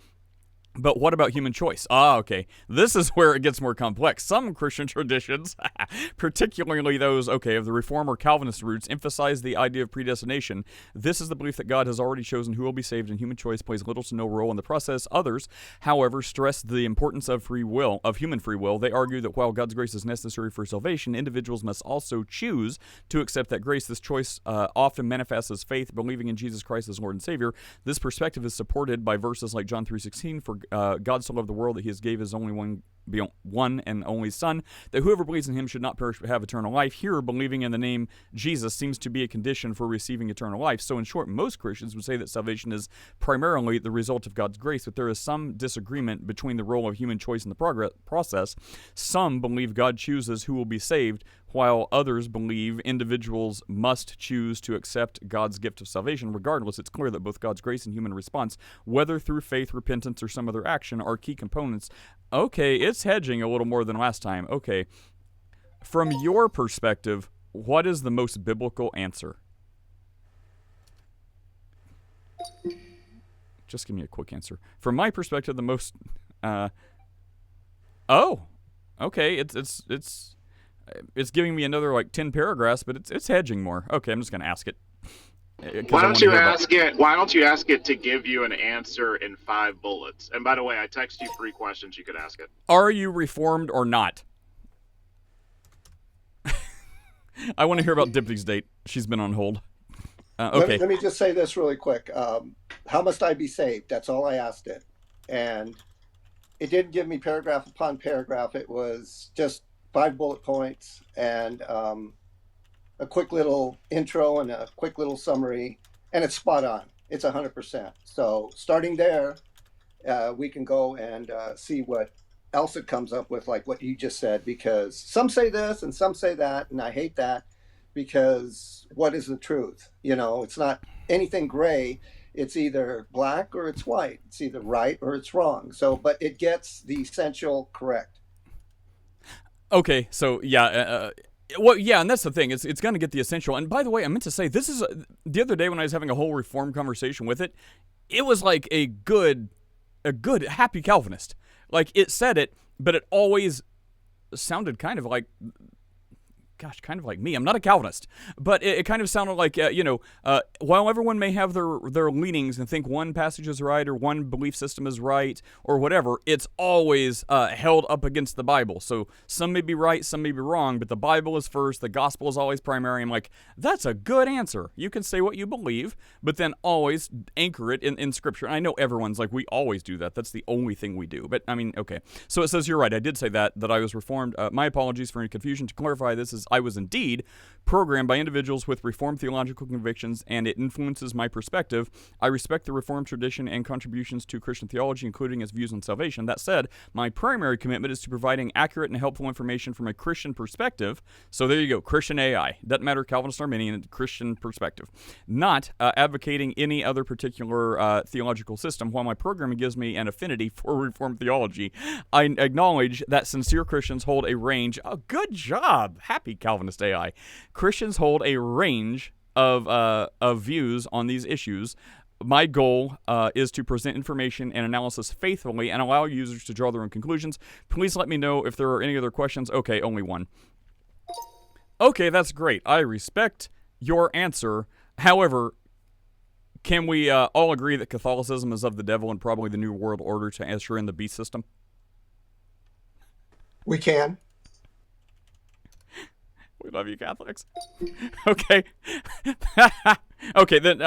But what about human choice? Okay. This is where it gets more complex. Some Christian traditions, particularly those, of the Reform or Calvinist roots, emphasize the idea of predestination. This is the belief that God has already chosen who will be saved, and human choice plays little to no role in the process. Others, however, stress the importance of free will, of human free will. They argue that while God's grace is necessary for salvation, individuals must also choose to accept that grace. This choice often manifests as faith, believing in Jesus Christ as Lord and Savior. This perspective is supported by verses like John 3:16, for God so loved the world that he has gave his only one and only Son, that whoever believes in him should not perish but have eternal life. Here, believing in the name Jesus seems to be a condition for receiving eternal life. So in short, most Christians would say that salvation is primarily the result of God's grace, but there is some disagreement between the role of human choice in the process. Some believe God chooses who will be saved, while others believe individuals must choose to accept God's gift of salvation. Regardless, it's clear that both God's grace and human response, whether through faith, repentance, or some other action, are key components. Okay, it's hedging a little more than last time. Okay, from your perspective, what is the most biblical answer? Just give me a quick answer. From my perspective, the most... okay, it's giving me another like 10 paragraphs, but it's hedging more. Okay, I'm just going to ask it. Why don't you ask it to give you an answer in 5 bullets? And by the way, I text you 3 questions you could ask it. Are you reformed or not? I want to hear about Dipty's date. She's been on hold. Okay. Let me just say this really quick. How must I be saved? That's all I asked it. And it didn't give me paragraph upon paragraph. It was just 5 bullet points and a quick little intro and a quick little summary. And it's spot on. It's 100%. So starting there, we can go and see what else it comes up with, like what you just said, because some say this and some say that, and I hate that, because what is the truth? It's not anything gray. It's either black or it's white. It's either right or it's wrong. So, but it gets the essential correct. Okay, so yeah, well, yeah, and that's the thing. It's going to get the essential. And by the way, I meant to say, this is the other day when I was having a whole Reformed conversation with it. It was like a good happy Calvinist. Like, it said it, but it always sounded kind of like, gosh, kind of like me. I'm not a Calvinist, but it kind of sounded like, while everyone may have their leanings and think one passage is right or one belief system is right or whatever, it's always held up against the Bible. So some may be right, some may be wrong, but the Bible is first. The gospel is always primary. I'm like, that's a good answer. You can say what you believe, but then always anchor it in Scripture. And I know everyone's like, we always do that. That's the only thing we do. But I mean, okay. So it says, you're right. I did say that I was Reformed. My apologies for any confusion. To clarify, this is I was indeed programmed by individuals with Reformed theological convictions, and it influences my perspective. I respect the Reformed tradition and contributions to Christian theology, including its views on salvation. That said, my primary commitment is to providing accurate and helpful information from a Christian perspective. So there you go, Christian AI. Doesn't matter, Calvinist, Arminian, Christian perspective. Not advocating any other particular theological system. While my programming gives me an affinity for Reformed theology, I acknowledge that sincere Christians hold a range. Oh, good job, happy Calvinist AI. Christians hold a range of views on these issues. My goal is to present information and analysis faithfully and allow users to draw their own conclusions. Please let me know if there are any other questions. Okay, only one. Okay, that's great. I respect your answer. However, can we all agree that Catholicism is of the devil and probably the New World Order to usher in the beast system? We can. We love you, Catholics. Okay. Okay, then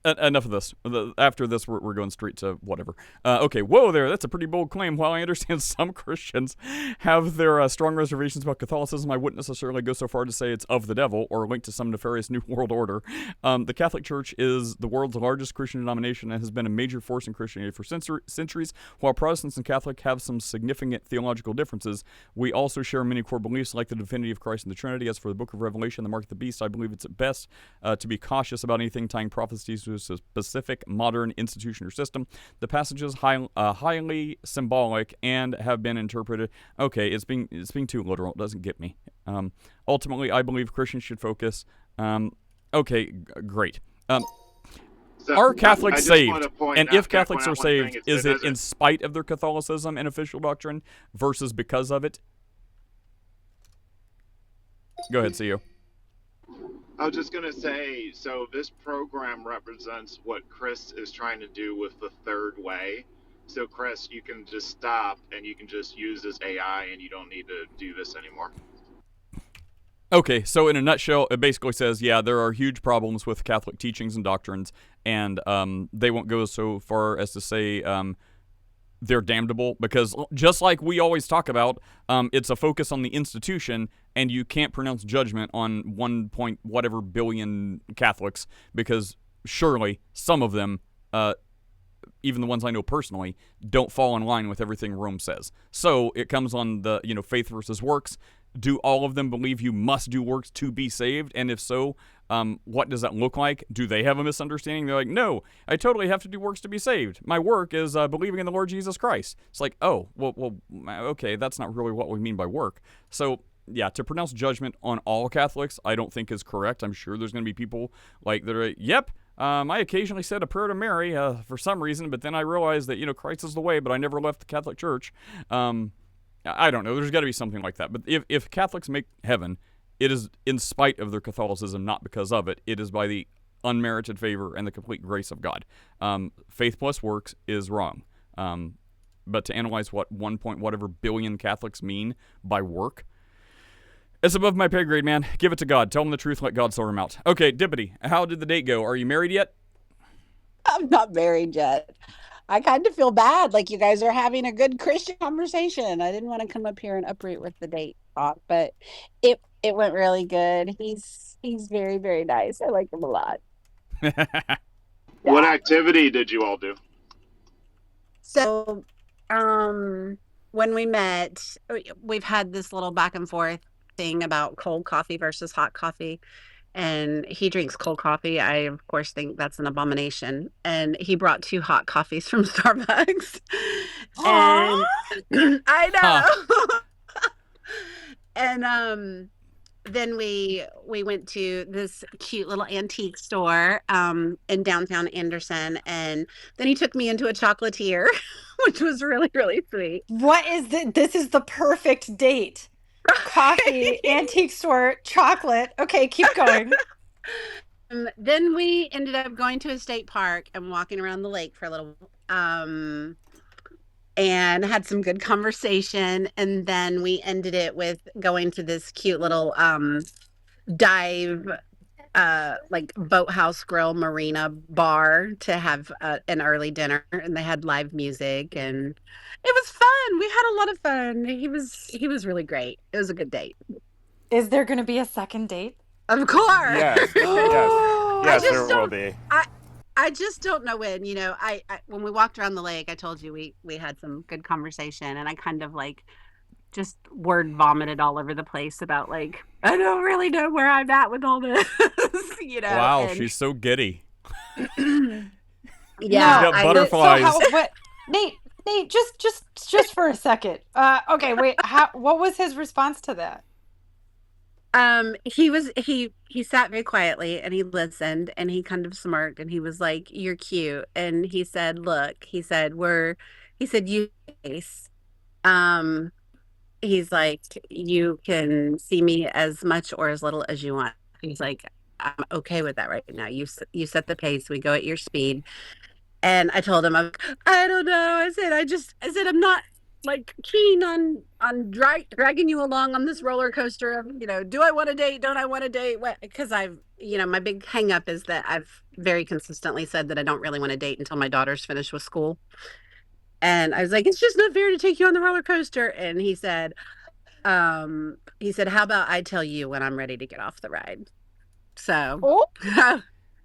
enough of this. After this, we're going straight to whatever. Okay, whoa there, that's a pretty bold claim. While I understand some Christians have their strong reservations about Catholicism, I wouldn't necessarily go so far to say it's of the devil or linked to some nefarious New World Order. The Catholic Church is the world's largest Christian denomination and has been a major force in Christianity for centuries. While Protestants and Catholic have some significant theological differences, we also share many core beliefs like the divinity of Christ and the Trinity. As for the Book of Revelation, the mark of the beast, I believe it's at best to be cautious about anything tying prophecies to a specific modern institution or system. The passages highly symbolic and have been interpreted. Okay, it's being too literal. It doesn't get me. Ultimately, I believe Christians should focus. Okay, great. Are Catholics saved? And if Catholics are saved, is it in spite of their Catholicism and official doctrine versus because of it? Go ahead, CEO. I was just going to say, so this program represents what Chris is trying to do with the third way. So, Chris, you can just stop and you can just use this AI and you don't need to do this anymore. Okay, so in a nutshell, it basically says, yeah, there are huge problems with Catholic teachings and doctrines, and they won't go so far as to say they're damnable, because just like we always talk about, it's a focus on the institution, and you can't pronounce judgment on 1 point whatever billion Catholics, because surely some of them, even the ones I know personally, don't fall in line with everything Rome says. So it comes on the, faith versus works. Do all of them believe you must do works to be saved? And if so, what does that look like? Do they have a misunderstanding? They're like, no, I totally have to do works to be saved. My work is believing in the Lord Jesus Christ. It's like, oh, well, okay, that's not really what we mean by work. So, yeah, to pronounce judgment on all Catholics, I don't think is correct. I'm sure there's going to be people like that are, yep, I occasionally said a prayer to Mary for some reason, but then I realized that, Christ is the way, but I never left the Catholic Church. I don't know. There's got to be something like that. But if Catholics make heaven, it is in spite of their Catholicism, not because of it. It is by the unmerited favor and the complete grace of God. Faith plus works is wrong. But to analyze what 1 point whatever billion Catholics mean by work, It's above my pay grade, man. Give it to God. Tell him the truth. Let God sort him out. Okay, Dippity, how did the date go? Are you married yet? I'm not married yet. I kind of feel bad. Like you guys are having a good Christian conversation. I didn't want to come up here and uproot with the date talk, but it went really good. He's very, very nice. I like him a lot. What Yeah. activity did you all do? So, when we met, we've had this little back and forth thing about cold coffee versus hot coffee. And he drinks cold coffee. I, of course, think that's an abomination. And he brought 2 hot coffees from Starbucks. And I Huh. know. And then we went to this cute little antique store in downtown Anderson, and then he took me into a chocolatier, which was really, really sweet. What is this? This is the perfect date. Coffee, antique store, chocolate. Okay, keep going. Then we ended up going to a state park and walking around the lake for a little and had some good conversation, and then we ended it with going to this cute little dive like boathouse grill marina bar to have an early dinner, and they had live music and it was fun. We had a lot of fun. He was really great. It was a good date. Is there going to be a second date? Of course. Yes, yes, there will be. I just don't know when. You know, I when we walked around the lake, I told you we had some good conversation, and I kind of like just word vomited all over the place about like I don't really know where I'm at with all this. You know. Wow, and she's so giddy. yeah, She's got butterflies. What, Nate, just for a second. Okay, wait. What was his response to that? He sat very quietly and he listened and he kind of smirked and he was like, "You're cute." And he said, "Look," he said, he said, "You face." Um, he's like, "You can see me as much or as little as you want." He's like, "I'm okay with that right now. You set the pace. We go at your speed." And I told him, I don't know. I said, I'm not like keen on dragging you along on this roller coaster of, you know, do I want to date? Don't I want to date? Because my big hang up is that I've very consistently said that I don't really want to date until my daughter's finished with school. And I was like, it's just not fair to take you on the roller coaster. And he said, how about I tell you when I'm ready to get off the ride? So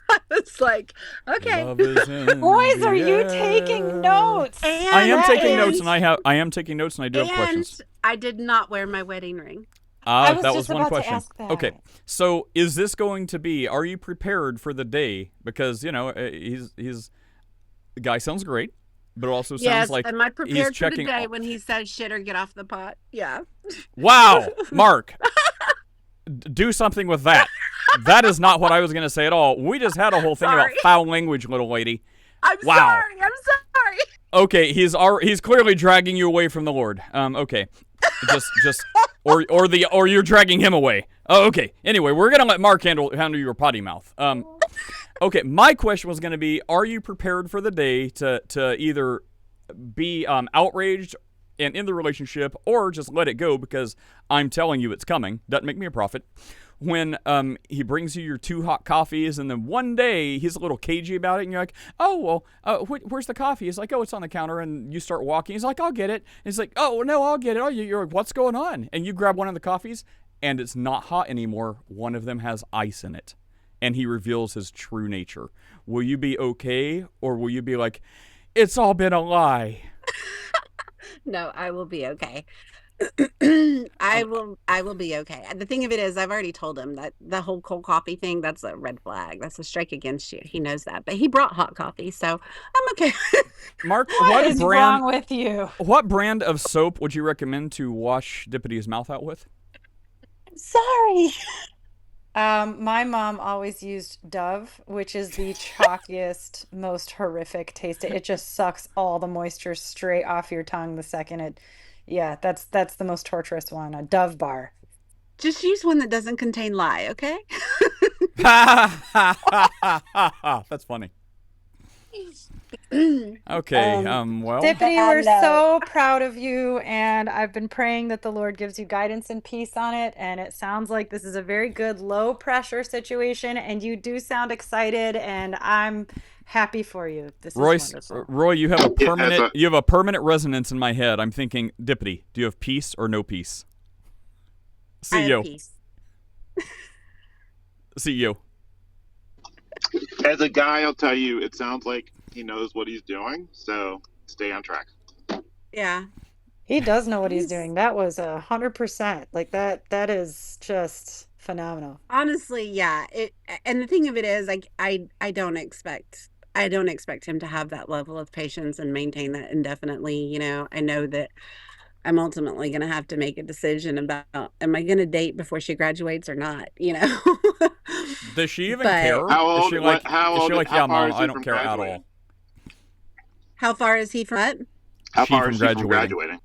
I was like, okay. Boys, are you taking notes? I am taking notes, and I am taking notes, and I do have questions. I did not wear my wedding ring. That was one about question. to ask that. Okay, so is this going to be? Are you prepared for the day? Because you know the guy sounds great, but it also sounds like am I prepared he's for the checking. day when he says shit or get off the pot? Yeah. Wow, Mark, do something with that. That is not what I was going to say at all. We just had a whole thing about foul language, little lady. I'm sorry. Okay, he's clearly dragging you away from the Lord. Okay, or you're dragging him away. Oh, okay. Anyway, we're gonna let Mark handle your potty mouth. Okay, my question was gonna be: are you prepared for the day to either be outraged and in the relationship, or just let it go because I'm telling you it's coming? Doesn't make me a prophet. When he brings you your 2 hot coffees, and then one day he's a little cagey about it, and you're like, "Oh well, where's the coffee?" He's like, "Oh, it's on the counter," and you start walking. He's like, "I'll get it." And he's like, "Oh no, I'll get it." Oh, you're like, "What's going on?" And you grab one of the coffees, and it's not hot anymore. One of them has ice in it, and he reveals his true nature. Will you be okay, or will you be like, "It's all been a lie"? No, I will be okay. I will be okay. The thing of it is, I've already told him that the whole cold coffee thing, that's a red flag. That's a strike against you. He knows that. But he brought hot coffee, so I'm okay. Mark, what is wrong with you? What brand of soap would you recommend to wash Dippity's mouth out with? Sorry. My mom always used Dove, which is the chalkiest, most horrific taste. It just sucks all the moisture straight off your tongue the second it. Yeah, that's the most torturous one. A Dove bar. Just use one that doesn't contain lye, okay? That's funny. Okay, well, Dippity, we're And so proud of you, and I've been praying that the Lord gives you guidance and peace on it. And it sounds like this is a very good low pressure situation, and you do sound excited, and I'm happy for you. This is wonderful. Roy, you have a Yeah, as permanent resonance in my head. I'm thinking, Dippity, do you have peace or no peace? I have CEO. peace. CEO. as a guy, I'll tell you, it sounds like he knows what he's doing. So stay on track. Yeah. He does know what he's He's doing. That was 100%. Like that is just phenomenal. honestly, yeah. And the thing of it is, like, I don't expect him to have that level of patience and maintain that indefinitely. You know, I know that I'm ultimately going to have to make a decision about, am I going to date before she graduates or not? You know. Does she even But care? How Is old? she like, How is she old? like, How yeah, far mom, is I he don't from care at graduating? all. how far is he from it? How She far from is she from graduating. graduating?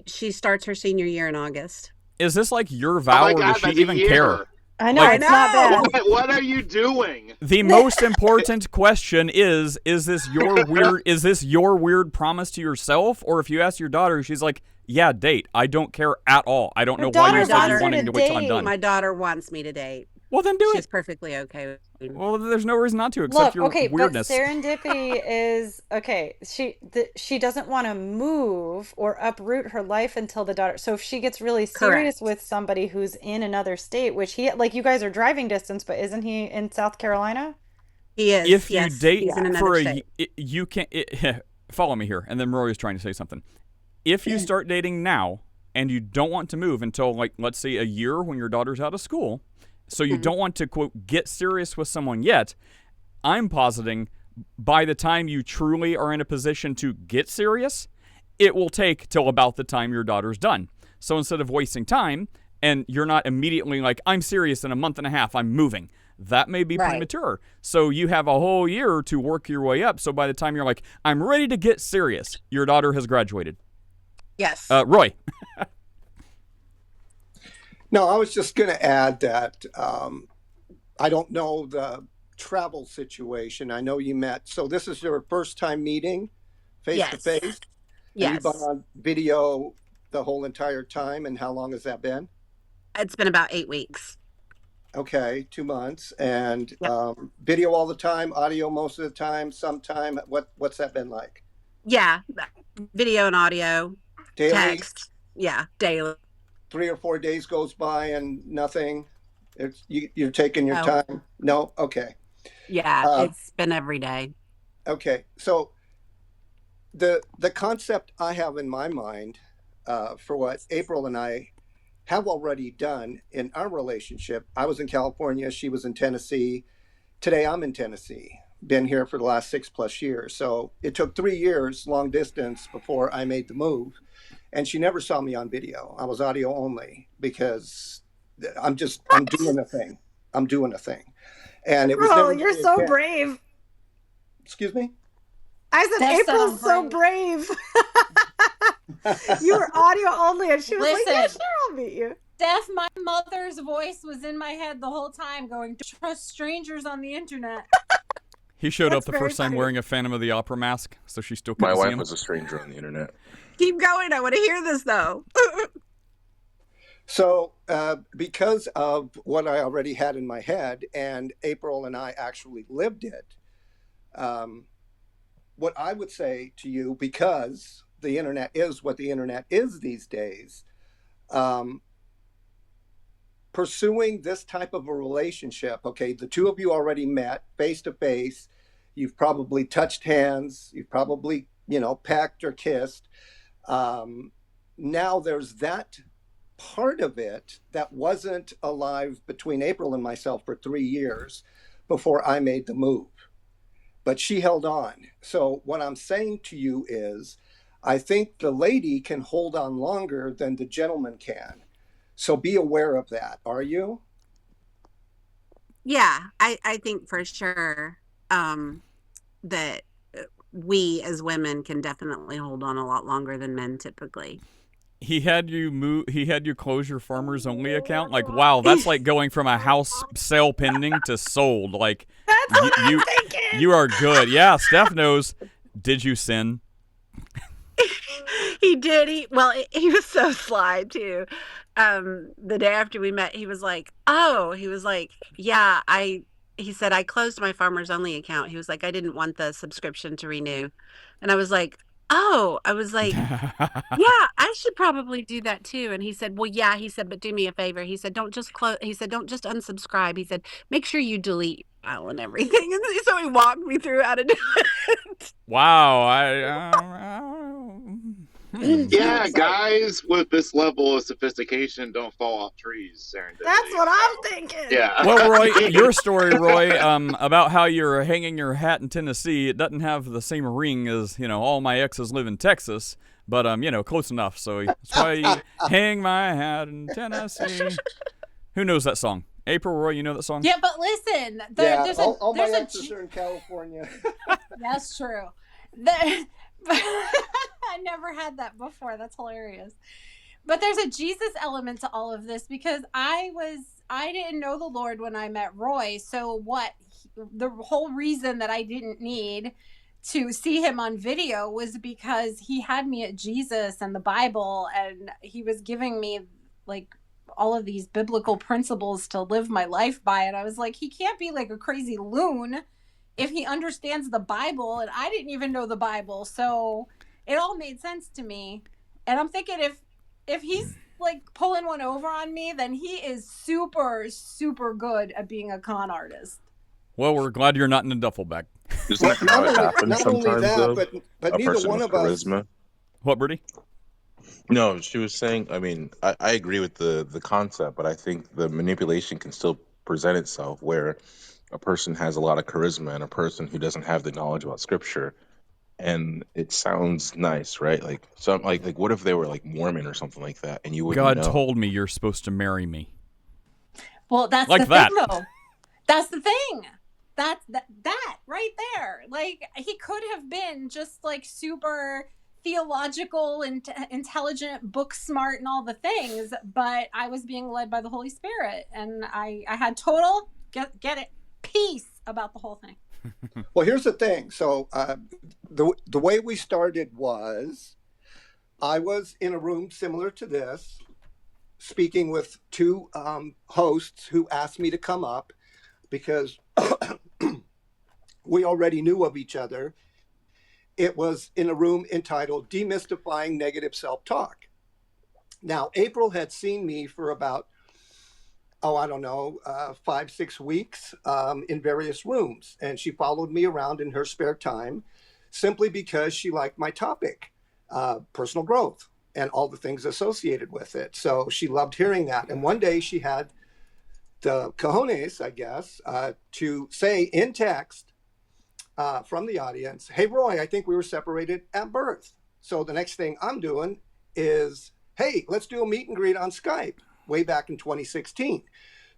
She starts her senior year in August. Is this like your Oh vow, my or does God, she that's a even care? year. I know, Like, it's not bad. What are you doing? the most important question is this your weird promise to yourself? Or if you ask your daughter, she's like, yeah, date. I don't care at all. I don't Her know why daughter you said you wants her wanting to to wait till I'm date. done. My daughter wants me to date. Well, then do She's it. perfectly okay with me. Well, there's no reason not to, except Look, your okay, but weirdness. serendipity is okay. She doesn't want to move or uproot her life until the daughter. So if she gets really serious Correct. with somebody who's in another state, which he like you guys are driving distance, but isn't he in South Carolina? He is. If you Yes, date he's in another for state. you can follow me here, and then Rory is trying to say something. If you start dating now and you don't want to move until, like, let's say a year when your daughter's out of school, so you don't want to, quote, get serious with someone yet, I'm positing by the time you truly are in a position to get serious, it will take till about the time your daughter's done. So instead of wasting time, and you're not immediately like, I'm serious in a month and a half, I'm moving, that may be Right. premature. So you have a whole year to work your way up. So by the time you're like, I'm ready to get serious, your daughter has graduated. Yes. Roy. No, I was just going to add that I don't know the travel situation. I know you met. So this is your first time meeting face to Yes. face? And you've been Yes. on video the whole entire time. And how long has that been? It's been about 8 weeks. Okay, 2 months. And Yep. video all the time, audio most of the time, sometime. What's that been like? Yeah. Video and audio, Daily? text. Yeah, daily. 3 or 4 days goes by and nothing. You're taking your No. time. No, okay. Yeah, Uh, it's been every day. okay. So the concept I have in my mind for what April and I have already done in our relationship. I was in California. She was in Tennessee. Today I'm in Tennessee. Been here for the last 6+ years. So it took 3 years long distance before I made the move. And she never saw me on video. I was audio only because I'm doing a thing. I'm doing a thing. And it was Oh, never you're my so intent. brave. Excuse me? I said Steph said April's I'm so brave. You were audio only, and she was like, "Yeah, Listen. sure, I'll meet you." Steph, my mother's voice was in my head the whole time going, trust strangers on the internet. He showed That's up the very first time funny. wearing a Phantom of the Opera mask, so she still My couldn't see wife him. was a stranger on the internet. Keep going. I want to hear this though. So because of what I already had in my head, and April and I actually lived it, what I would say to you, because the internet is what the internet is these days, pursuing this type of a relationship, okay, the two of you already met face to face. You've probably touched hands. You've probably, pecked or kissed. Now there's that part of it that wasn't alive between April and myself for 3 years before I made the move. But she held on. So what I'm saying to you is, I think the lady can hold on longer than the gentleman can. So be aware of that. Are you? Yeah, I think for sure that we as women can definitely hold on a lot longer than men typically. he had you move. He had you close your farmers only account. Like, wow, that's like going from a house sale pending to sold. Like, That's what I'm thinking. you are good. Yeah, Steph knows. Did you sin? He did. He was so sly too. The day after we met, he was like, yeah, he said, I closed my farmers only account. He was like, I didn't want the subscription to renew. And I was like, yeah, I should probably do that too. And he said, well, yeah, he said, but do me a favor. He said, don't just don't just unsubscribe. He said, make sure you delete your file and everything. And so he walked me through how to do it. Wow, Yeah, guys with this level of sophistication don't fall off trees. Serendipity. That's what I'm thinking. Yeah. Well, Roy, your story, Roy, about how you're hanging your hat in Tennessee, it doesn't have the same ring as, all my exes live in Texas, but, close enough. So that's why you hang my hat in Tennessee. Who knows that song? April, Roy, you know that song? Yeah, but listen, all my exes are in California. That's true. I never had that before. That's hilarious. But there's a Jesus element to all of this because I didn't know the Lord when I met Roy. So the whole reason that I didn't need to see him on video was because he had me at Jesus and the Bible, and he was giving me like all of these biblical principles to live my life by. And I was like, he can't be like a crazy loon if he understands the Bible, and I didn't even know the Bible. So it all made sense to me. And I'm thinking if he's like pulling one over on me, then he is super, super good at being a con artist. Well, we're glad you're not in a duffel bag. Isn't that how it happens sometimes, though? But A neither person one with of us. charisma. What, Birdie? No, she was saying, I mean, I agree with the concept, but I think the manipulation can still present itself where a person has a lot of charisma and a person who doesn't have the knowledge about scripture, and it sounds nice, right? Like some like what if they were like Mormon or something like that, and you wouldn't God know. told me you're supposed to marry me. Well, that's like the that. thing, though. That's the thing. That's that right there. Like, he could have been just like super theological and intelligent, book smart, and all the things, but I was being led by the Holy Spirit, and I had total get it peace about the whole thing. Well, here's the thing. So the way we started was I was in a room similar to this, speaking with two hosts who asked me to come up because we already knew of each other. It was in a room entitled Demystifying Negative Self-Talk. Now, April had seen me for about, 5-6 weeks in various rooms. And she followed me around in her spare time simply because she liked my topic, personal growth, and all the things associated with it. So she loved hearing that. And one day she had the cojones, I guess, to say in text from the audience, hey, Roy, I think we were separated at birth. So the next thing I'm doing is, hey, let's do a meet and greet on Skype way back in 2016.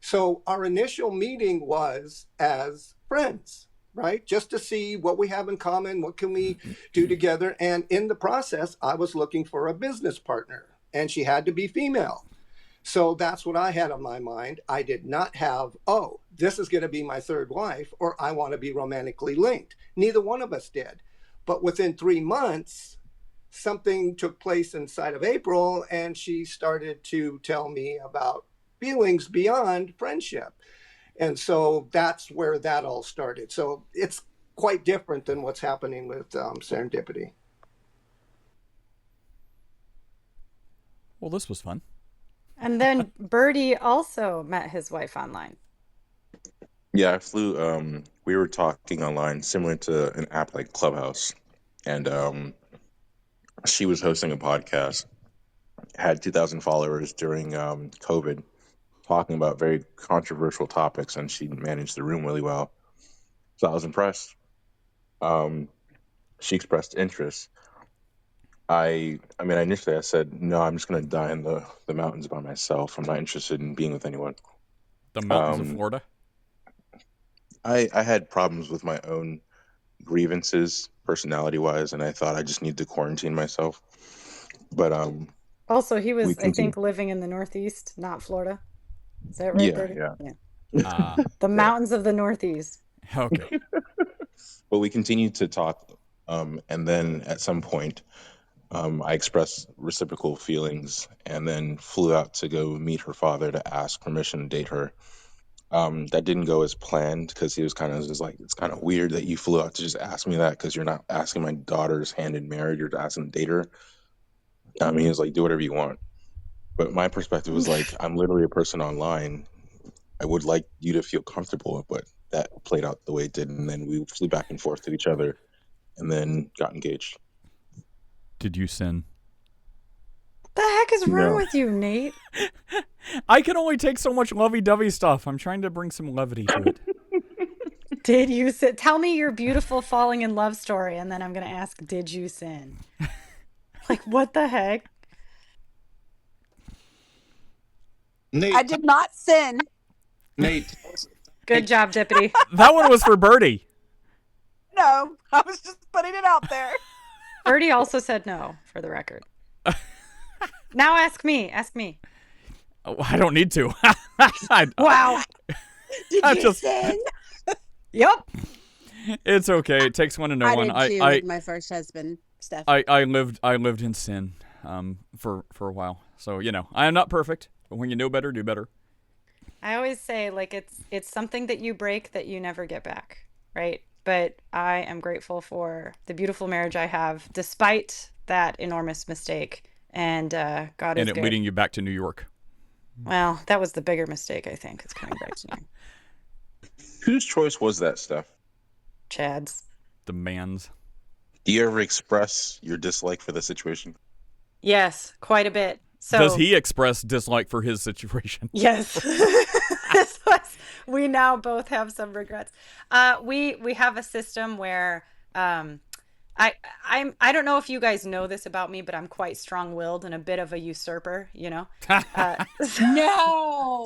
So our initial meeting was as friends, right? Just to see what we have in common, what can we do together. And in the process, I was looking for a business partner, and she had to be female. So that's what I had on my mind. I did not have, this is going to be my third wife, or I want to be romantically linked. Neither one of us did. But within 3 months, something took place inside of April, and she started to tell me about feelings beyond friendship. And so that's where that all started. So it's quite different than what's happening with serendipity. Well, this was fun. And then Birdie also met his wife online. Yeah, I flew. We were talking online, similar to an app like Clubhouse, and she was hosting a podcast. Had 2,000 followers during COVID, talking about very controversial topics, and she managed the room really well. So I was impressed. She expressed interest. Initially I said, no, I'm just going to die in the mountains by myself. I'm not interested in being with anyone. The mountains of Florida? I had problems with my own grievances, personality-wise, and I thought I just needed to quarantine myself. But Also, he We was, I continue. think, living in the Northeast, not Florida. Is that right, Yeah, Birdie? yeah. Ah, The Yeah. mountains of the Northeast. okay. But we continued to talk, and then at some point, I expressed reciprocal feelings, and then flew out to go meet her father to ask permission to date her. That didn't go as planned because he was kind of just like, it's kind of weird that you flew out to just ask me that because you're not asking my daughter's hand in marriage, you're asking to date her. He was like, do whatever you want. But my perspective was like, I'm literally a person online. I would like you to feel comfortable, but that played out the way it did, and then we flew back and forth to each other, and then got engaged. Did you sin? The heck is wrong No. with you, Nate? I can only take so much lovey-dovey stuff. I'm trying to bring some levity to it. Did you sin? Tell me your beautiful falling in love story, and then I'm going to ask, did you sin? Like, what the heck? Nate, I did not sin. Nate, Good job, Deputy. That one was for Birdie. No, I was just putting it out there. Birdie also said no, for the record. Now ask me. Ask me. Oh, I don't need to. Wow. Did I you just- sin? Yep. It's okay. It takes one to know I one. did too with my first husband, Steph. I lived in sin for a while. So, I am not perfect, but when you know better, do better. I always say, like, it's something that you break that you never get back, right? But I am grateful for the beautiful marriage I have, despite that enormous mistake. And God is And it good. leading you back to New York. Well, that was the bigger mistake, I think. It's coming back to me. Whose choice was that, Steph? Chad's. Demands. Do you ever express your dislike for the situation? Yes, quite a bit. So Does he express dislike for his situation? Yes. We now both have some regrets. We have a system where I don't know if you guys know this about me, but I'm quite strong-willed and a bit of a usurper, No.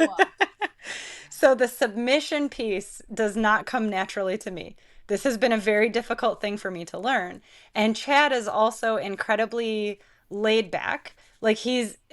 So the submission piece does not come naturally to me. This has been a very difficult thing for me to learn. And Chad is also incredibly laid back. Like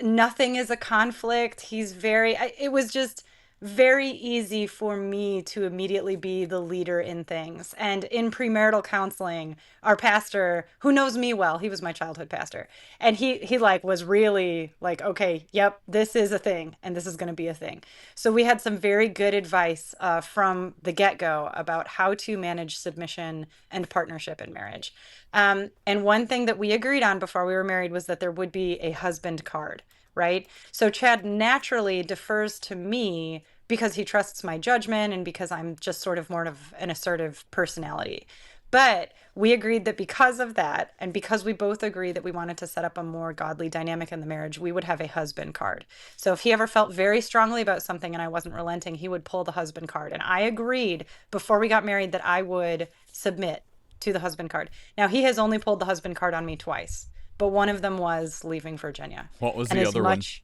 nothing is a conflict. It was just very easy for me to immediately be the leader in things. And in premarital counseling, our pastor, who knows me well, he was my childhood pastor, and he was really like, okay, yep, this is a thing, and this is going to be a thing. So we had some very good advice from the get-go about how to manage submission and partnership in marriage. And one thing that we agreed on before we were married was that there would be a husband card. Right? So Chad naturally defers to me because he trusts my judgment and because I'm just sort of more of an assertive personality. But we agreed that because of that, and because we both agreed that we wanted to set up a more godly dynamic in the marriage, we would have a husband card. So if he ever felt very strongly about something and I wasn't relenting, he would pull the husband card. And I agreed before we got married that I would submit to the husband card. Now, he has only pulled the husband card on me twice. But one of them was leaving Virginia. What was And the as other much,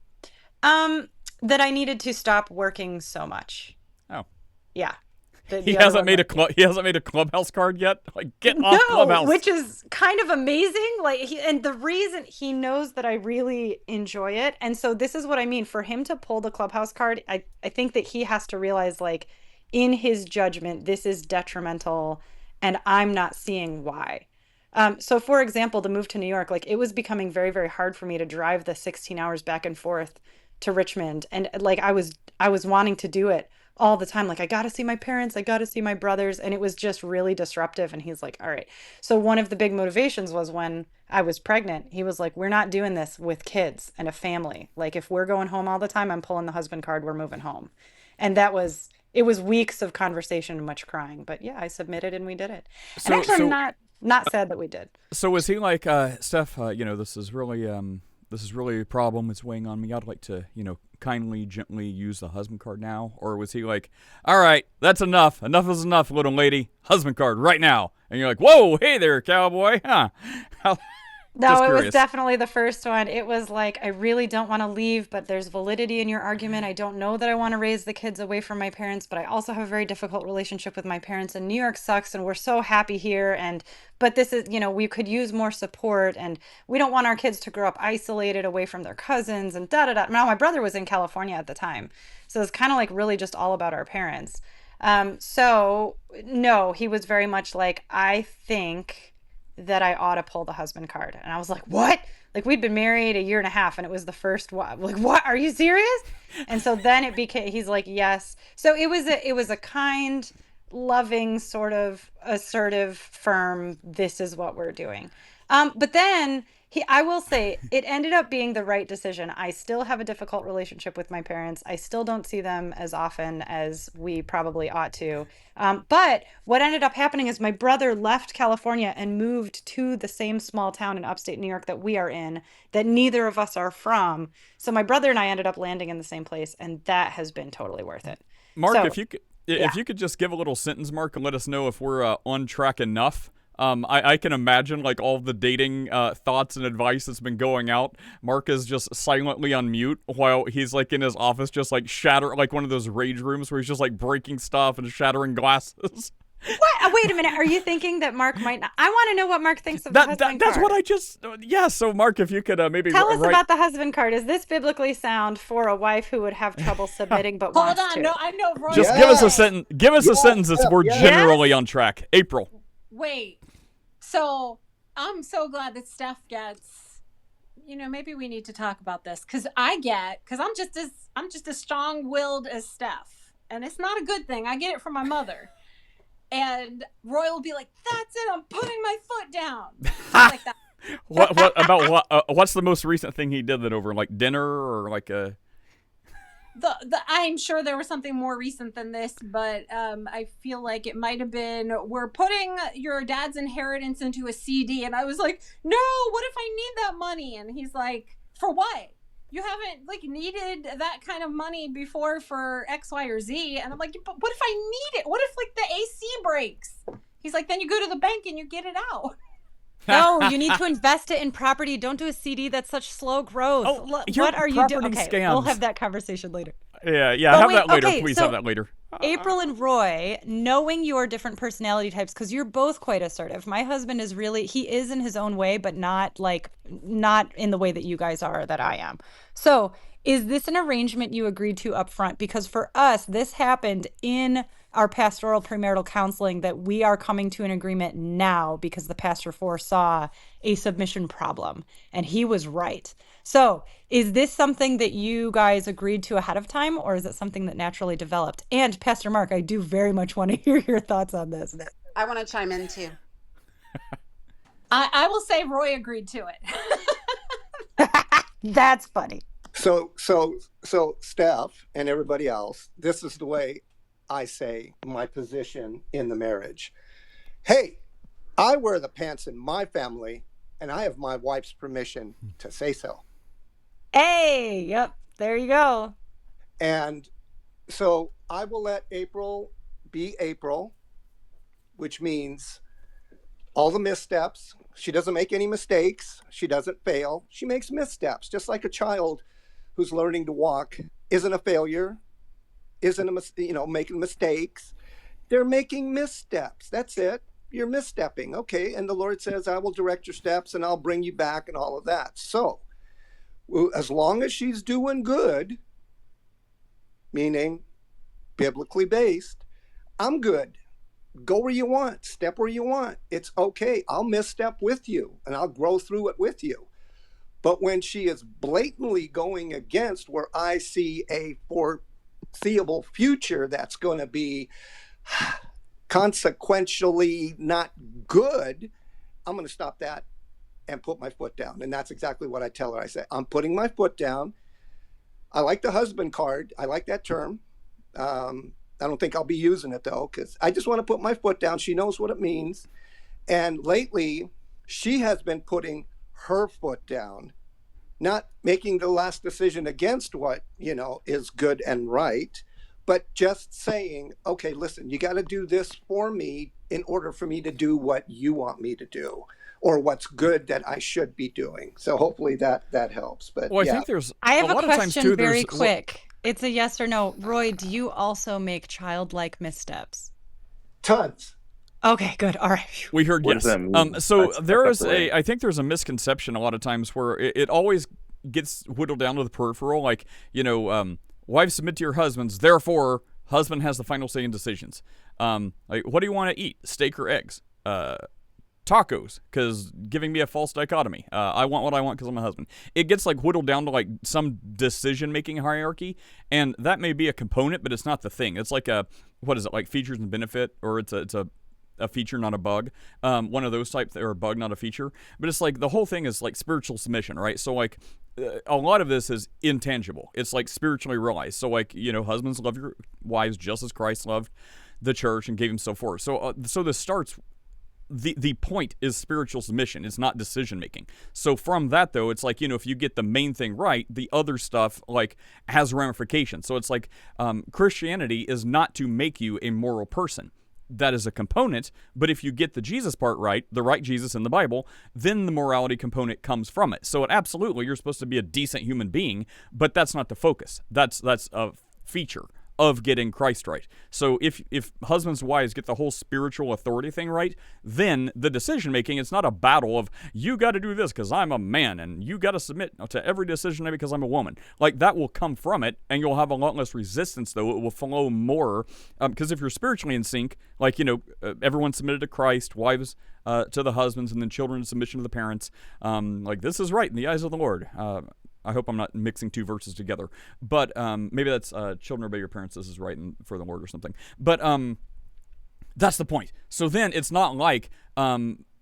that I needed to stop working so much. one? Oh. Yeah. He hasn't made a clubhouse card yet? Like, get off Clubhouse. Which is kind of amazing. And the reason he knows that I really enjoy it. And so this is what I mean. For him to pull the clubhouse card, I think that he has to realize, like, in his judgment, this is detrimental and I'm not seeing why. So for example, the move to New York, like, it was becoming very, very hard for me to drive the 16 hours back and forth to Richmond. And like, I was wanting to do it all the time. Like, I got to see my parents, I got to see my brothers. And it was just really disruptive. And he's like, all right. So one of the big motivations was when I was pregnant, he was like, we're not doing this with kids and a family. Like, if we're going home all the time, I'm pulling the husband card, we're moving home. And it was weeks of conversation and much crying. But yeah, I submitted and we did it. And actually, I'm not sad that we did. So was he like, Steph, this is really a problem. It's weighing on me. I'd like to, kindly, gently use the husband card now. Or was he like, all right, that's enough. Enough is enough, little lady. Husband card right now. And you're like, whoa, hey there, cowboy. Huh? No, Just it was curious. definitely the first one. It was like, I really don't want to leave, but there's validity in your argument. I don't know that I want to raise the kids away from my parents, but I also have a very difficult relationship with my parents, and New York sucks, and we're so happy here. But this is, we could use more support, and we don't want our kids to grow up isolated away from their cousins and da da da. Now, my brother was in California at the time, so it's kind of like really just all about our parents. So no, he was very much like, I think that I ought to pull the husband card. And I was like, what? Like, we'd been married a year and a half, and it was the first one. Like, what? Are you serious? And so then it became, he's like, yes. So it was a kind, loving, sort of assertive, firm, this is what we're doing. But then I will say it ended up being the right decision. I still have a difficult relationship with my parents. I still don't see them as often as we probably ought to. But what ended up happening is my brother left California and moved to the same small town in upstate New York that we are in, that neither of us are from. So my brother and I ended up landing in the same place, and that has been totally worth it. Mark, So, if you could, yeah. if you could just give a little sentence, Mark, and let us know if we're on track enough. I can imagine like all the dating thoughts and advice that's been going out. Mark is just silently on mute while he's like in his office, just like like one of those rage rooms where he's just like breaking stuff and shattering glasses. What? Wait a minute. Are you thinking that Mark might not? I want to know what Mark thinks of the husband That's card. what I just. Yeah. So Mark, if you could maybe Tell us write. about the husband card. Is this biblically sound for a wife who would have trouble submitting but Hold wants on, to? no, I know. Roy, Just Yeah. give us a sentence. Give us a sentence that's we're Yes. generally on track. April. Wait. So I'm so glad that Steph gets. Maybe we need to talk about this because I'm just as strong-willed as Steph, and it's not a good thing. I get it from my mother. And Roy will be like, "That's it. I'm putting my foot down." Like that. What about what? What's the most recent thing he did that over, like dinner or like a? I'm sure there was something more recent than this, but I feel like it might have been, we're putting your dad's inheritance into a CD, and I was like, no, what if I need that money? And he's like, for what? You haven't like needed that kind of money before for X, Y, or Z. And I'm like, but what if I need it? What if like the AC breaks? He's like, then you go to the bank and you get it out. No, you need to invest it in property. Don't do a CD. That's such slow growth. Oh, What are you doing? property Okay, scams. we'll have that conversation later. Yeah. But Have wait, that later. okay, Please so have that later. April and Roy, knowing your different personality types, because you're both quite assertive. My husband is he is in his own way, but not in the way that you guys are, that I am. So is this an arrangement you agreed to up front? Because for us, this happened in our pastoral premarital counseling, that we are coming to an agreement now because the pastor foresaw a submission problem, and he was right. So is this something that you guys agreed to ahead of time, or is it something that naturally developed? And Pastor Mark, I do very much want to hear your thoughts on this. I want to chime in too. I will say Roy agreed to it. That's funny. So Steph and everybody else, this is the way I say my position in the marriage. Hey, I wear the pants in my family, and I have my wife's permission to say so. Hey, yep, there you go. And so I will let April be April, which means all the missteps. She doesn't make any mistakes. She doesn't fail. She makes missteps, just like a child who's learning to walk isn't a failure, making mistakes. They're making missteps. That's it. You're misstepping. Okay. And the Lord says, I will direct your steps and I'll bring you back and all of that. So as long as she's doing good, meaning biblically based, I'm good. Go where you want, step where you want. It's okay. I'll misstep with you and I'll grow through it with you. But when she is blatantly going against where I see a foreseeable future that's going to be consequentially not good, I'm going to stop that and put my foot down. And that's exactly what I tell her. I say, I'm putting my foot down. I like the husband card. I like that term. I don't think I'll be using it though, because I just want to put my foot down. She knows what it means. And lately, she has been putting her foot down, not making the last decision against what, is good and right, but just saying, okay, listen, you got to do this for me in order for me to do what you want me to do. or what's good that I should be doing. So hopefully that helps. But Well, I yeah, think there's I have a a lot of times question too. very There's quick. It's a yes or no. Roy, do you also make childlike missteps? tons. Okay, good. All right. we heard What does yes. that mean? So That's there up is the way. I think there's a misconception a lot of times where it always gets whittled down to the peripheral, like wives submit to your husbands, therefore husband has the final say in decisions. Like, what do you want to eat, steak or eggs? Tacos, because giving me a false dichotomy. I want what I want because I'm a husband. It gets like whittled down to like some decision-making hierarchy, and that may be a component, but it's not the thing. It's like what is it, like features and benefit, or it's a feature, not a bug. One of those type, or a bug, not a feature. But it's like the whole thing is like spiritual submission, right? So like a lot of this is intangible. It's like spiritually realized. So like husbands, love your wives just as Christ loved the church and gave himself for. So this starts. The point is spiritual submission. It's not decision making. So from that though, it's like if you get the main thing right, the other stuff like has ramifications. So it's like Christianity is not to make you a moral person. That is a component, but if you get the Jesus part right, the right Jesus in the Bible, then the morality component comes from it. So absolutely, you're supposed to be a decent human being, but that's not the focus. That's a feature of getting Christ right. So if husbands and wives get the whole spiritual authority thing right, then the decision making, it's not a battle of you got to do this because I'm a man and you got to submit to every decision because I'm a woman. Like that will come from it, and you'll have a lot less resistance though. It will flow more because if you're spiritually in sync, like everyone submitted to Christ, wives to the husbands, and then children in submission to the parents. Like this is right in the eyes of the Lord. I hope I'm not mixing two verses together, but maybe that's children obey your parents. This is right for the Lord or something. But that's the point. So then it's not like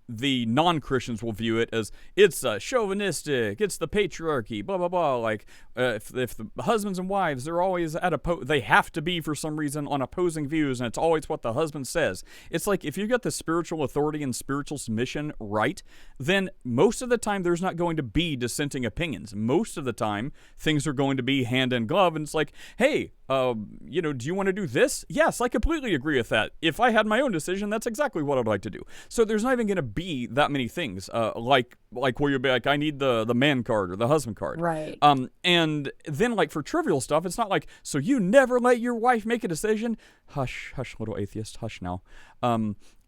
the non-Christians will view it as it's chauvinistic, it's the patriarchy, blah blah blah. Like if the husbands and wives, they're always they have to be for some reason on opposing views, and it's always what the husband says. It's like if you got the spiritual authority and spiritual submission right, then most of the time there's not going to be dissenting opinions. Most of the time things are going to be hand in glove, and it's like, hey, do you want to do this? Yes, I completely agree with that. If I had my own decision, that's exactly what I'd like to do. So there's not even going to be that many things like where you'll be like, I need the man card or the husband card. Right. And then like for trivial stuff, it's not like, so you never let your wife make a decision. Hush, little atheist, hush now.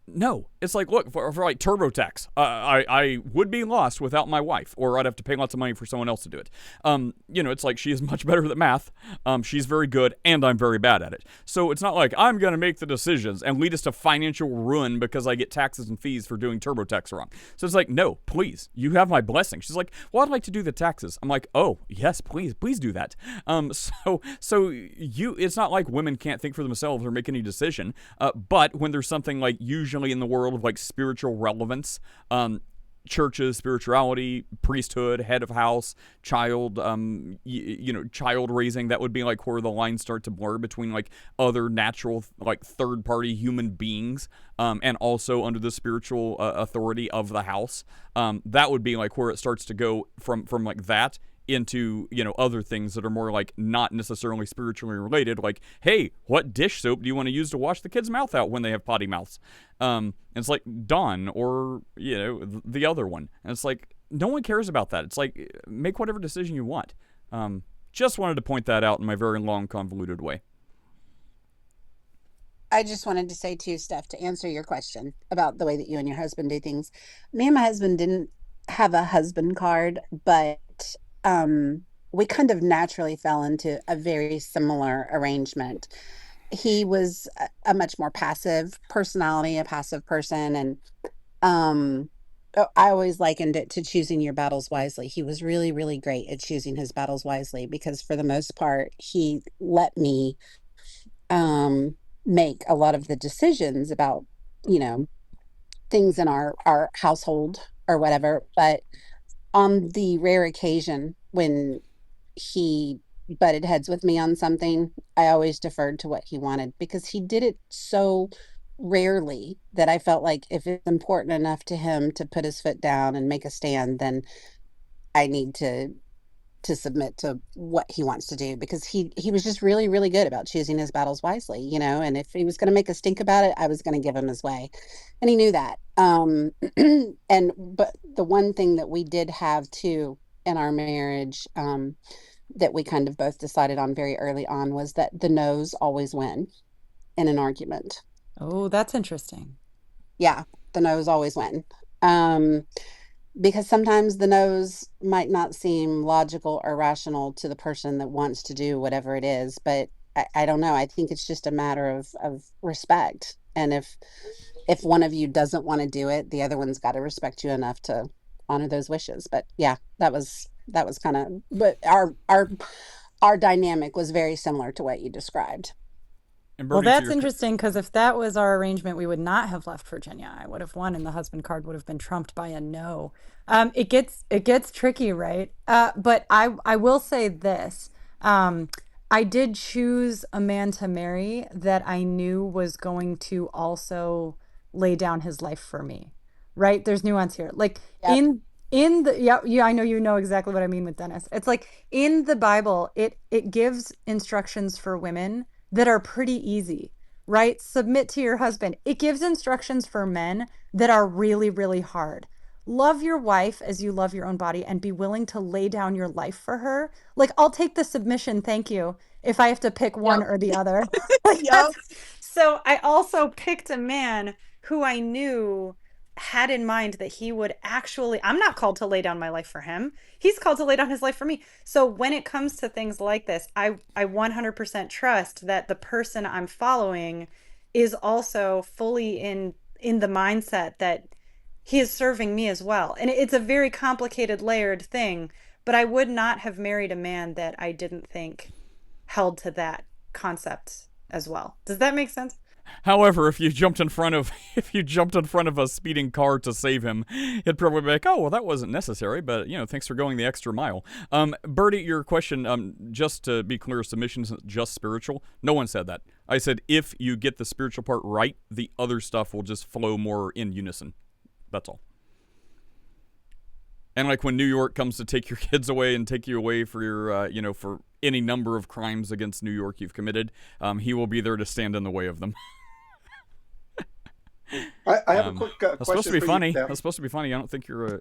No, it's like, look, for like TurboTax, I would be lost without my wife, or I'd have to pay lots of money for someone else to do it. It's like she is much better at math, she's very good, and I'm very bad at it. So it's not like I'm going to make the decisions and lead us to financial ruin because I get taxes and fees for doing TurboTax wrong. So it's like, no, please, you have my blessing. She's like, well, I'd like to do the taxes. I'm like, oh, yes, please do that. It's not like women can't think for themselves or make any decision, but when there's something like usually in the world of like spiritual relevance, churches, spirituality, priesthood, head of house, child, child raising, that would be like where the lines start to blur between like other natural, like third party human beings, and also under the spiritual authority of the house. That would be like where it starts to go from like that into other things that are more like not necessarily spiritually related, like, hey, what dish soap do you want to use to wash the kid's mouth out when they have potty mouths? It's like Dawn or the other one, and it's like no one cares about that. It's like make whatever decision you want. Just wanted to point that out in my very long convoluted way. I just wanted to say too, Steph, to answer your question about the way that you and your husband do things. Me and my husband didn't have a husband card, but we kind of naturally fell into a very similar arrangement. He was a much more passive personality, a passive person, and I always likened it to choosing your battles wisely. He was really, really great at choosing his battles wisely because for the most part, he let me make a lot of the decisions about, things in our household or whatever. But on the rare occasion when he butted heads with me on something, I always deferred to what he wanted because he did it so rarely that I felt like if it's important enough to him to put his foot down and make a stand, then I need to to submit to what he wants to do, because he was just really, really good about choosing his battles wisely, you know, and if he was going to make a stink about it, I was going to give him his way. And he knew that. But the one thing that we did have too in our marriage, that we kind of both decided on very early on, was that the no's always win in an argument. Oh, that's interesting. Yeah, the no's always win. Because sometimes the no's might not seem logical or rational to the person that wants to do whatever it is, but I don't know. I think it's just a matter of respect. And if one of you doesn't want to do it, the other one's got to respect you enough to honor those wishes. But yeah, that was kind of, but our dynamic was very similar to what you described. And Well, Bertie, to that's your interesting, because if that was our arrangement, we would not have left Virginia. I would have won, and the husband card would have been trumped by a no. It gets tricky, right? But I will say this. I did choose a man to marry that I knew was going to also lay down his life for me, right? There's nuance here. Like Yep. in the yeah, I know you know exactly what I mean with Dennis. It's like in the Bible, it gives instructions for women that are pretty easy, right? Submit to your husband. It gives instructions for men that are really, really hard. Love your wife as you love your own body, and be willing to lay down your life for her. Like, I'll take the submission, thank you, if I have to pick one Yep. or the other. Like, Yep. so I also picked a man who I knew had in mind that he would actually, I'm not called to lay down my life for him. He's called to lay down his life for me. So when it comes to things like this, I 100% trust that the person I'm following is also fully in the mindset that he is serving me as well. And it's a very complicated, layered thing, but I would not have married a man that I didn't think held to that concept as well. Does that make sense? However, if you jumped in front of a speeding car to save him, he'd probably be like, "Oh, well, that wasn't necessary, but thanks for going the extra mile." Bertie, your question, just to be clear, submission isn't just spiritual. No one said that. I said if you get the spiritual part right, the other stuff will just flow more in unison. That's all. And like when New York comes to take your kids away and take you away for your, for any number of crimes against New York you've committed, he will be there to stand in the way of them. I have a quick question. That's supposed to be for funny. You, That's supposed to be funny. I don't think you're a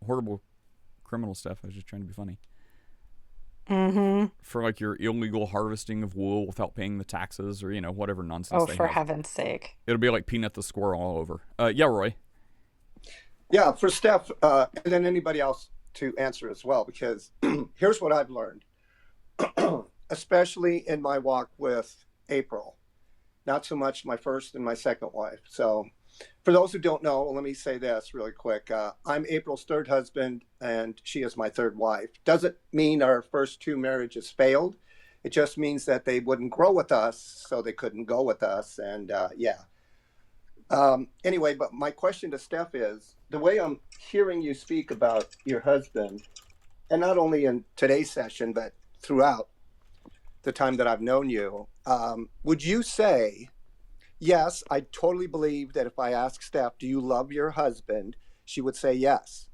horrible criminal, Steph. I was just trying to be funny. Mm-hmm. For like your illegal harvesting of wool without paying the taxes, or whatever nonsense. Oh, they for have. heaven's sake! It'll be like Peanut the squirrel all over. Yeah, Roy. Yeah, for Steph, and then anybody else to answer as well, because here's what I've learned, especially in my walk with April, not so much my first and my second wife. So for those who don't know, let me say this really quick. I'm April's third husband, and she is my third wife. Doesn't mean our first two marriages failed. It just means that they wouldn't grow with us, so they couldn't go with us. And anyway, but my question to Steph is, the way I'm hearing you speak about your husband, and not only in today's session, but throughout the time that I've known you, would you say, yes, I totally believe that if I ask Steph, do you love your husband? She would say yes.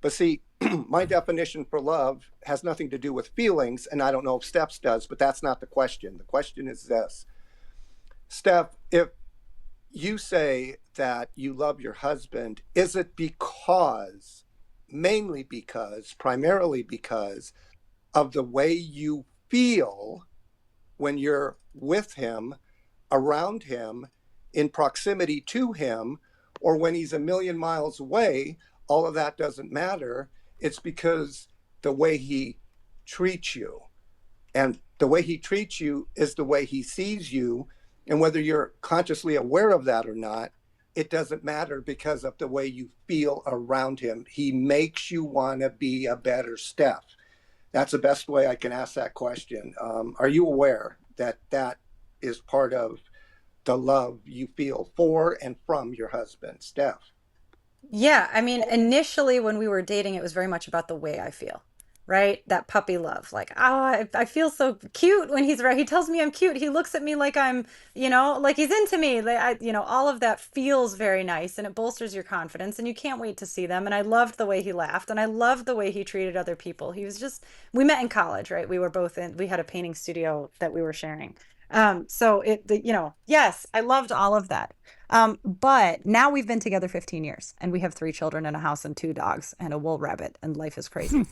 But see, my definition for love has nothing to do with feelings, and I don't know if Steph's does, but that's not the question. The question is this. Steph, if you say that you love your husband, is it because, mainly because, primarily because of the way you feel when you're with him, around him, in proximity to him, or when he's a million miles away? All of that doesn't matter. It's because the way he treats you. And the way he treats you is the way he sees you. And whether you're consciously aware of that or not, it doesn't matter, because of the way you feel around him. He makes you want to be a better Steph. That's the best way I can ask that question. Are you aware that that is part of the love you feel for and from your husband, Steph? Yeah, I mean, initially when we were dating, it was very much about the way I feel. right? That puppy love. Like, I feel so cute when he's right. He tells me I'm cute. He looks at me like I'm, like he's into me. Like, all of that feels very nice, and it bolsters your confidence, and you can't wait to see them. And I loved the way he laughed, and I loved the way he treated other people. He was just, we met in college, right? We had a painting studio that we were sharing. So yes, I loved all of that. But now we've been together 15 years, and we have 3 children and a house and 2 dogs and a wool rabbit, and life is crazy.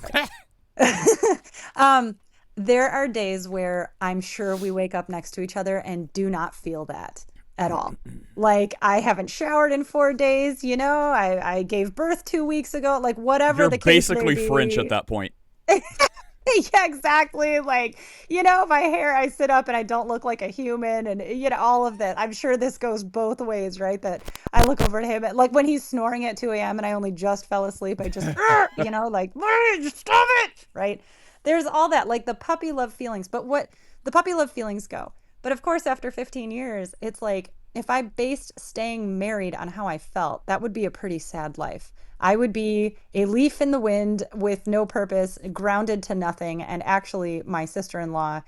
There are days where I'm sure we wake up next to each other and do not feel that at all. Like, I haven't showered in 4 days, I gave birth 2 weeks ago, like whatever You're the case may basically be. French at that point. Yeah, exactly. Like, my hair, I sit up and I don't look like a human, and all of that. I'm sure this goes both ways, right? That I look over at him, like when he's snoring at 2 a.m. and I only just fell asleep, I just, like, just stop it, right? There's all that, like the puppy love feelings. But what the puppy love feelings go. But of course, after 15 years, it's like, if I based staying married on how I felt, that would be a pretty sad life. I would be a leaf in the wind with no purpose, grounded to nothing. And actually, my sister-in-law,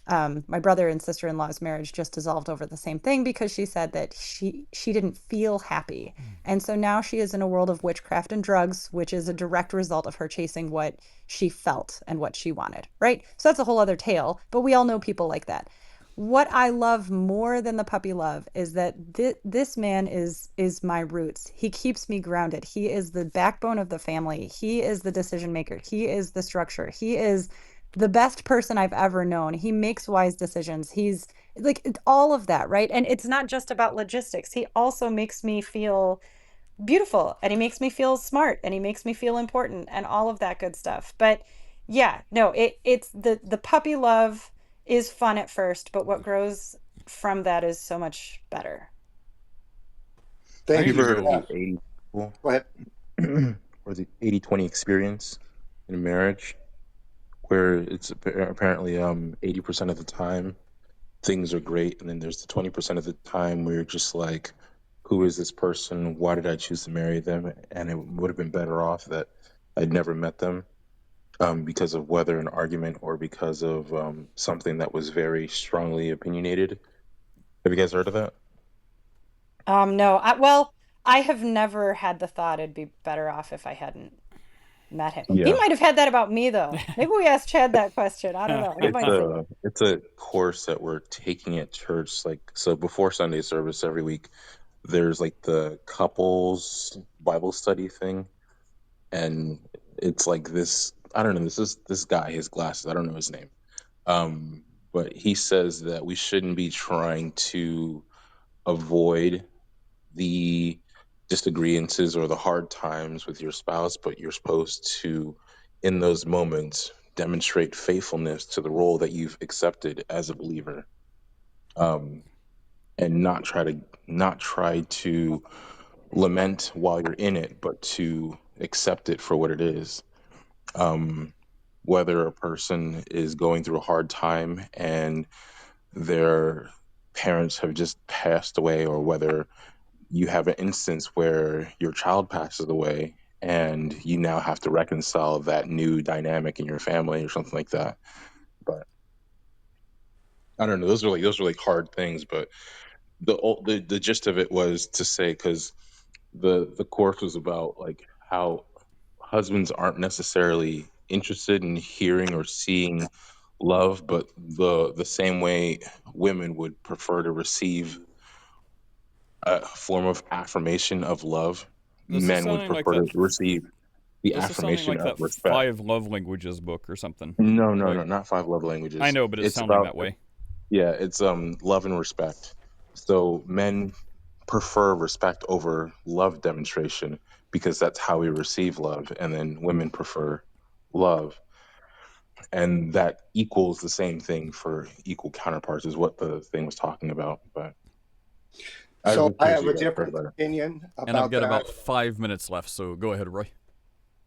my brother and sister-in-law's marriage just dissolved over the same thing, because she said that she didn't feel happy. And so now she is in a world of witchcraft and drugs, which is a direct result of her chasing what she felt and what she wanted, right? So that's a whole other tale, but we all know people like that. What I love more than the puppy love is that this man is my roots. He keeps me grounded. He is the backbone of the family. He is the decision maker. He is the structure. He is the best person I've ever known. He makes wise decisions. He's like all of that, right? And it's not just about logistics. He also makes me feel beautiful, and he makes me feel smart, and he makes me feel important, and all of that good stuff. But yeah, no, it's the puppy love is fun at first, but what grows from that is so much better. Thank Have you you. ever heard of the 80 rule? Go ahead. Or the 80-20 experience in a marriage, where it's apparently 80% of the time things are great, and then there's the 20% of the time where you're just like, who is this person? Why did I choose to marry them? And it would have been better off that I'd never met them, because of whether an argument or because of something that was very strongly opinionated. Have you guys heard of that? No, I have never had the thought it'd be better off if I hadn't met him. He Yeah. might have had that about me, though. Maybe we asked Chad that question. I don't know. He might say that. It's a course that we're taking at church. Like, so before Sunday service every week, there's like the couples Bible study thing, and it's like this. I don't know. This guy, his glasses. I don't know his name. But he says that we shouldn't be trying to avoid the disagreements or the hard times with your spouse, but you're supposed to, in those moments, demonstrate faithfulness to the role that you've accepted as a believer, and not try to lament while you're in it, but to accept it for what it is. Whether a person is going through a hard time and their parents have just passed away, or whether you have an instance where your child passes away and you now have to reconcile that new dynamic in your family or something like that. But I don't know. Those are like hard things. But the gist of it was to say, because the course was about like how husbands aren't necessarily interested in hearing or seeing love, but the same way women would prefer to receive a form of affirmation of love, This is men would sounding like prefer that. to receive the This is sounding affirmation like of that respect. 5 love languages book or something. No, Like, not 5 love languages. I know, but it's sounding about that way. Yeah, it's love and respect. So men prefer respect over love demonstration because that's how we receive love, and then women prefer love, and that equals the same thing for equal counterparts is what the thing was talking about. But I was So just I curious have if a you guys heard different about it. opinion And I've about got that. about 5 minutes left, so go ahead, Roy.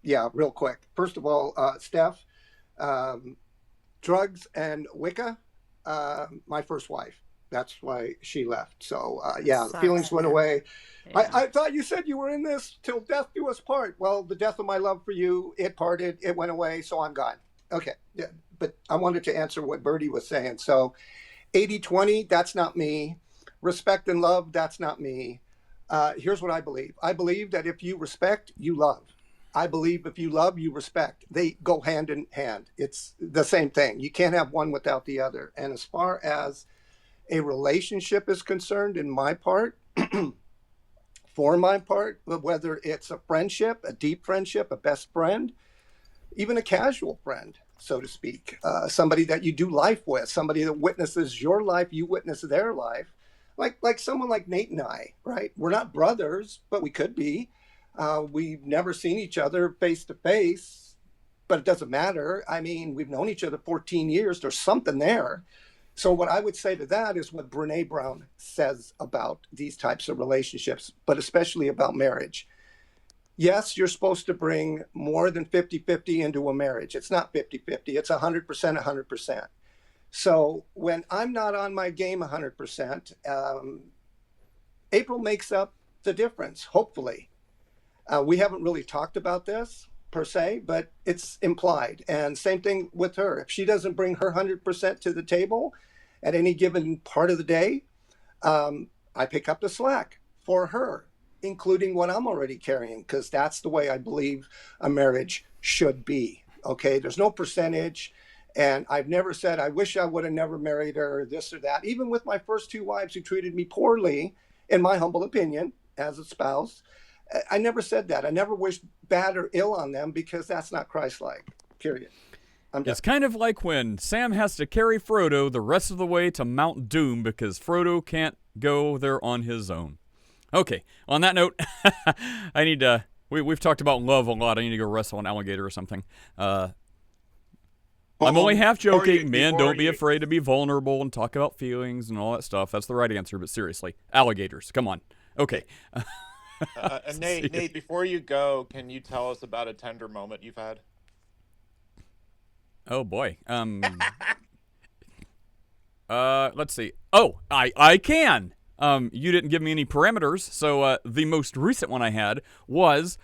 Yeah, real quick. First of all, Steph, drugs and Wicca, my first wife. That's why she left. So, yeah, the feelings went away. Yeah. I thought you said you were in this till death do us part. Well, the death of my love for you, it parted, it went away, so I'm gone. Okay. Yeah. But I wanted to answer what Bertie was saying. So 80-20, that's not me. Respect and love, that's not me. Here's what I believe. I believe that if you respect, you love. I believe if you love, you respect. They go hand in hand. It's the same thing. You can't have one without the other. And as far as a relationship is concerned, in my part, for my part, whether it's a friendship, a deep friendship, a best friend, even a casual friend, so to speak, somebody that you do life with, somebody that witnesses your life, you witness their life, like someone like Nate and I, right? We're not brothers, but we could be. We've never seen each other face to face, but it doesn't matter. I mean, we've known each other 14 years. There's something there. So what I would say to that is what Brene Brown says about these types of relationships, but especially about marriage. Yes, you're supposed to bring more than 50-50 into a marriage. It's not 50-50. It's 100%, 100%. So when I'm not on my game 100%, April makes up the difference, hopefully. We haven't really talked about this per se, but it's implied. And same thing with her. If she doesn't bring her 100% to the table at any given part of the day, I pick up the slack for her, including what I'm already carrying, because that's the way I believe a marriage should be. Okay, there's no percentage. And I've never said, I wish I would have never married her, this or that. Even with my first two wives who treated me poorly, in my humble opinion, as a spouse, I never said that. I never wished bad or ill on them, because that's not Christ-like, period. It's kind of like when Sam has to carry Frodo the rest of the way to Mount Doom because Frodo can't go there on his own. Okay, on that note, I need to... We've talked about love a lot. I need to go wrestle an alligator or something. I'm only half joking. Men, don't be afraid to be vulnerable and talk about feelings and all that stuff. That's the right answer, but seriously. Alligators, come on. Okay. Nate, before you go, can you tell us about a tender moment you've had? Oh, boy. Let's see. Oh, I can. You didn't give me any parameters, so the most recent one I had was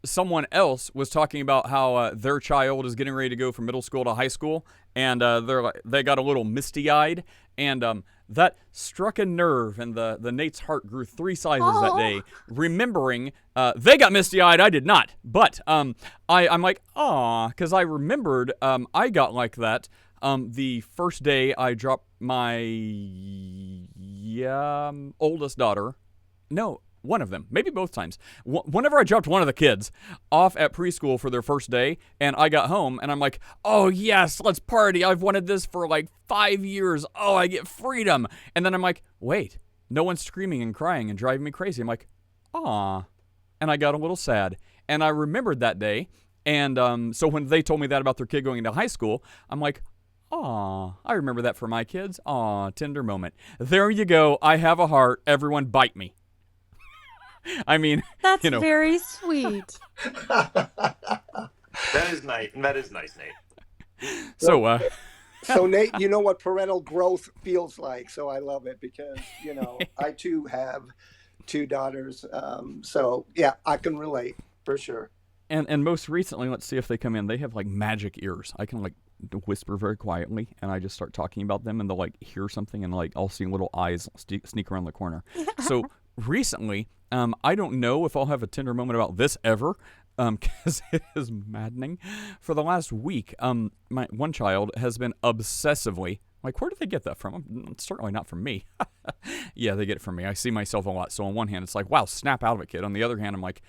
someone else was talking about how their child is getting ready to go from middle school to high school, and they got a little misty-eyed, and that struck a nerve, and the Nate's heart grew 3 sizes that day, remembering they got misty-eyed, I did not, but I'm like, aw, because I remembered I got like that the first day I dropped my oldest daughter. No, one of them. Maybe both times. Whenever I dropped one of the kids off at preschool for their first day, and I got home, and I'm like, oh, yes, let's party. I've wanted this for like 5 years. Oh, I get freedom. And then I'm like, wait, no one's screaming and crying and driving me crazy. I'm like, aw. And I got a little sad. And I remembered that day. And so when they told me that about their kid going into high school, I'm like, aw, I remember that for my kids. Aw, tender moment. There you go. I have a heart. Everyone bite me. I mean, that's very sweet. That is nice. That is nice, Nate. So Nate, you know what parental growth feels like. So I love it because, I too have 2 daughters. So yeah, I can relate for sure. And most recently, let's see if they come in. They have like magic ears. I can like whisper very quietly, and I just start talking about them, and they'll like hear something, and like I'll see little eyes sneak around the corner. So recently, I don't know if I'll have a tender moment about this ever, because it is maddening. For the last week, my one child has been obsessively like, where did they get that from? It's certainly not from me. Yeah, they get it from me. I see myself a lot. So on one hand, it's like, wow, snap out of it, kid. On the other hand, I'm like,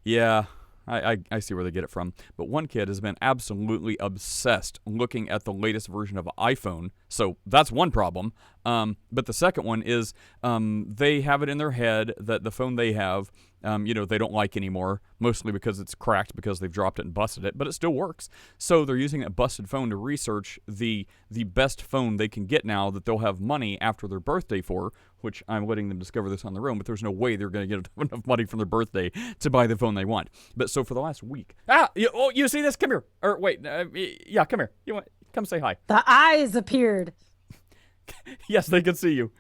yeah, I see where they get it from. But one kid has been absolutely obsessed looking at the latest version of iPhone. So that's one problem. But the second one is they have it in their head that the phone they have, they don't like anymore, mostly because it's cracked because they've dropped it and busted it, but it still works. So they're using that busted phone to research the best phone they can get now that they'll have money after their birthday for, which I'm letting them discover this on their own, but there's no way they're going to get enough money from their birthday to buy the phone they want. But so for the last week, you see this? Come here. Or wait, yeah, come here. Come say hi. The eyes appeared. Yes, they can see you.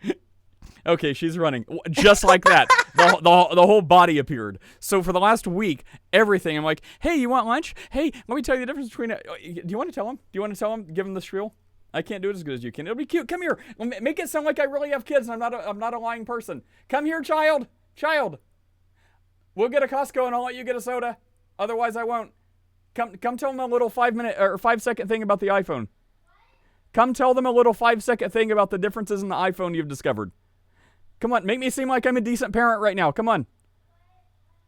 Okay, she's running. Just like that. The whole body appeared. So for the last week, everything, I'm like, hey, you want lunch? Hey, let me tell you the difference between... do you want to tell him? Do you want to tell him? Give him the spiel? I can't do it as good as you can. It'll be cute. Come here. Make it sound like I really have kids and I'm not a lying person. Come here, child. Child. We'll get a Costco and I'll let you get a soda. Otherwise, I won't. Come tell them a little 5-second thing about the iPhone. Come tell them a little 5-second thing about the differences in the iPhone you've discovered. Come on, make me seem like I'm a decent parent right now. Come on.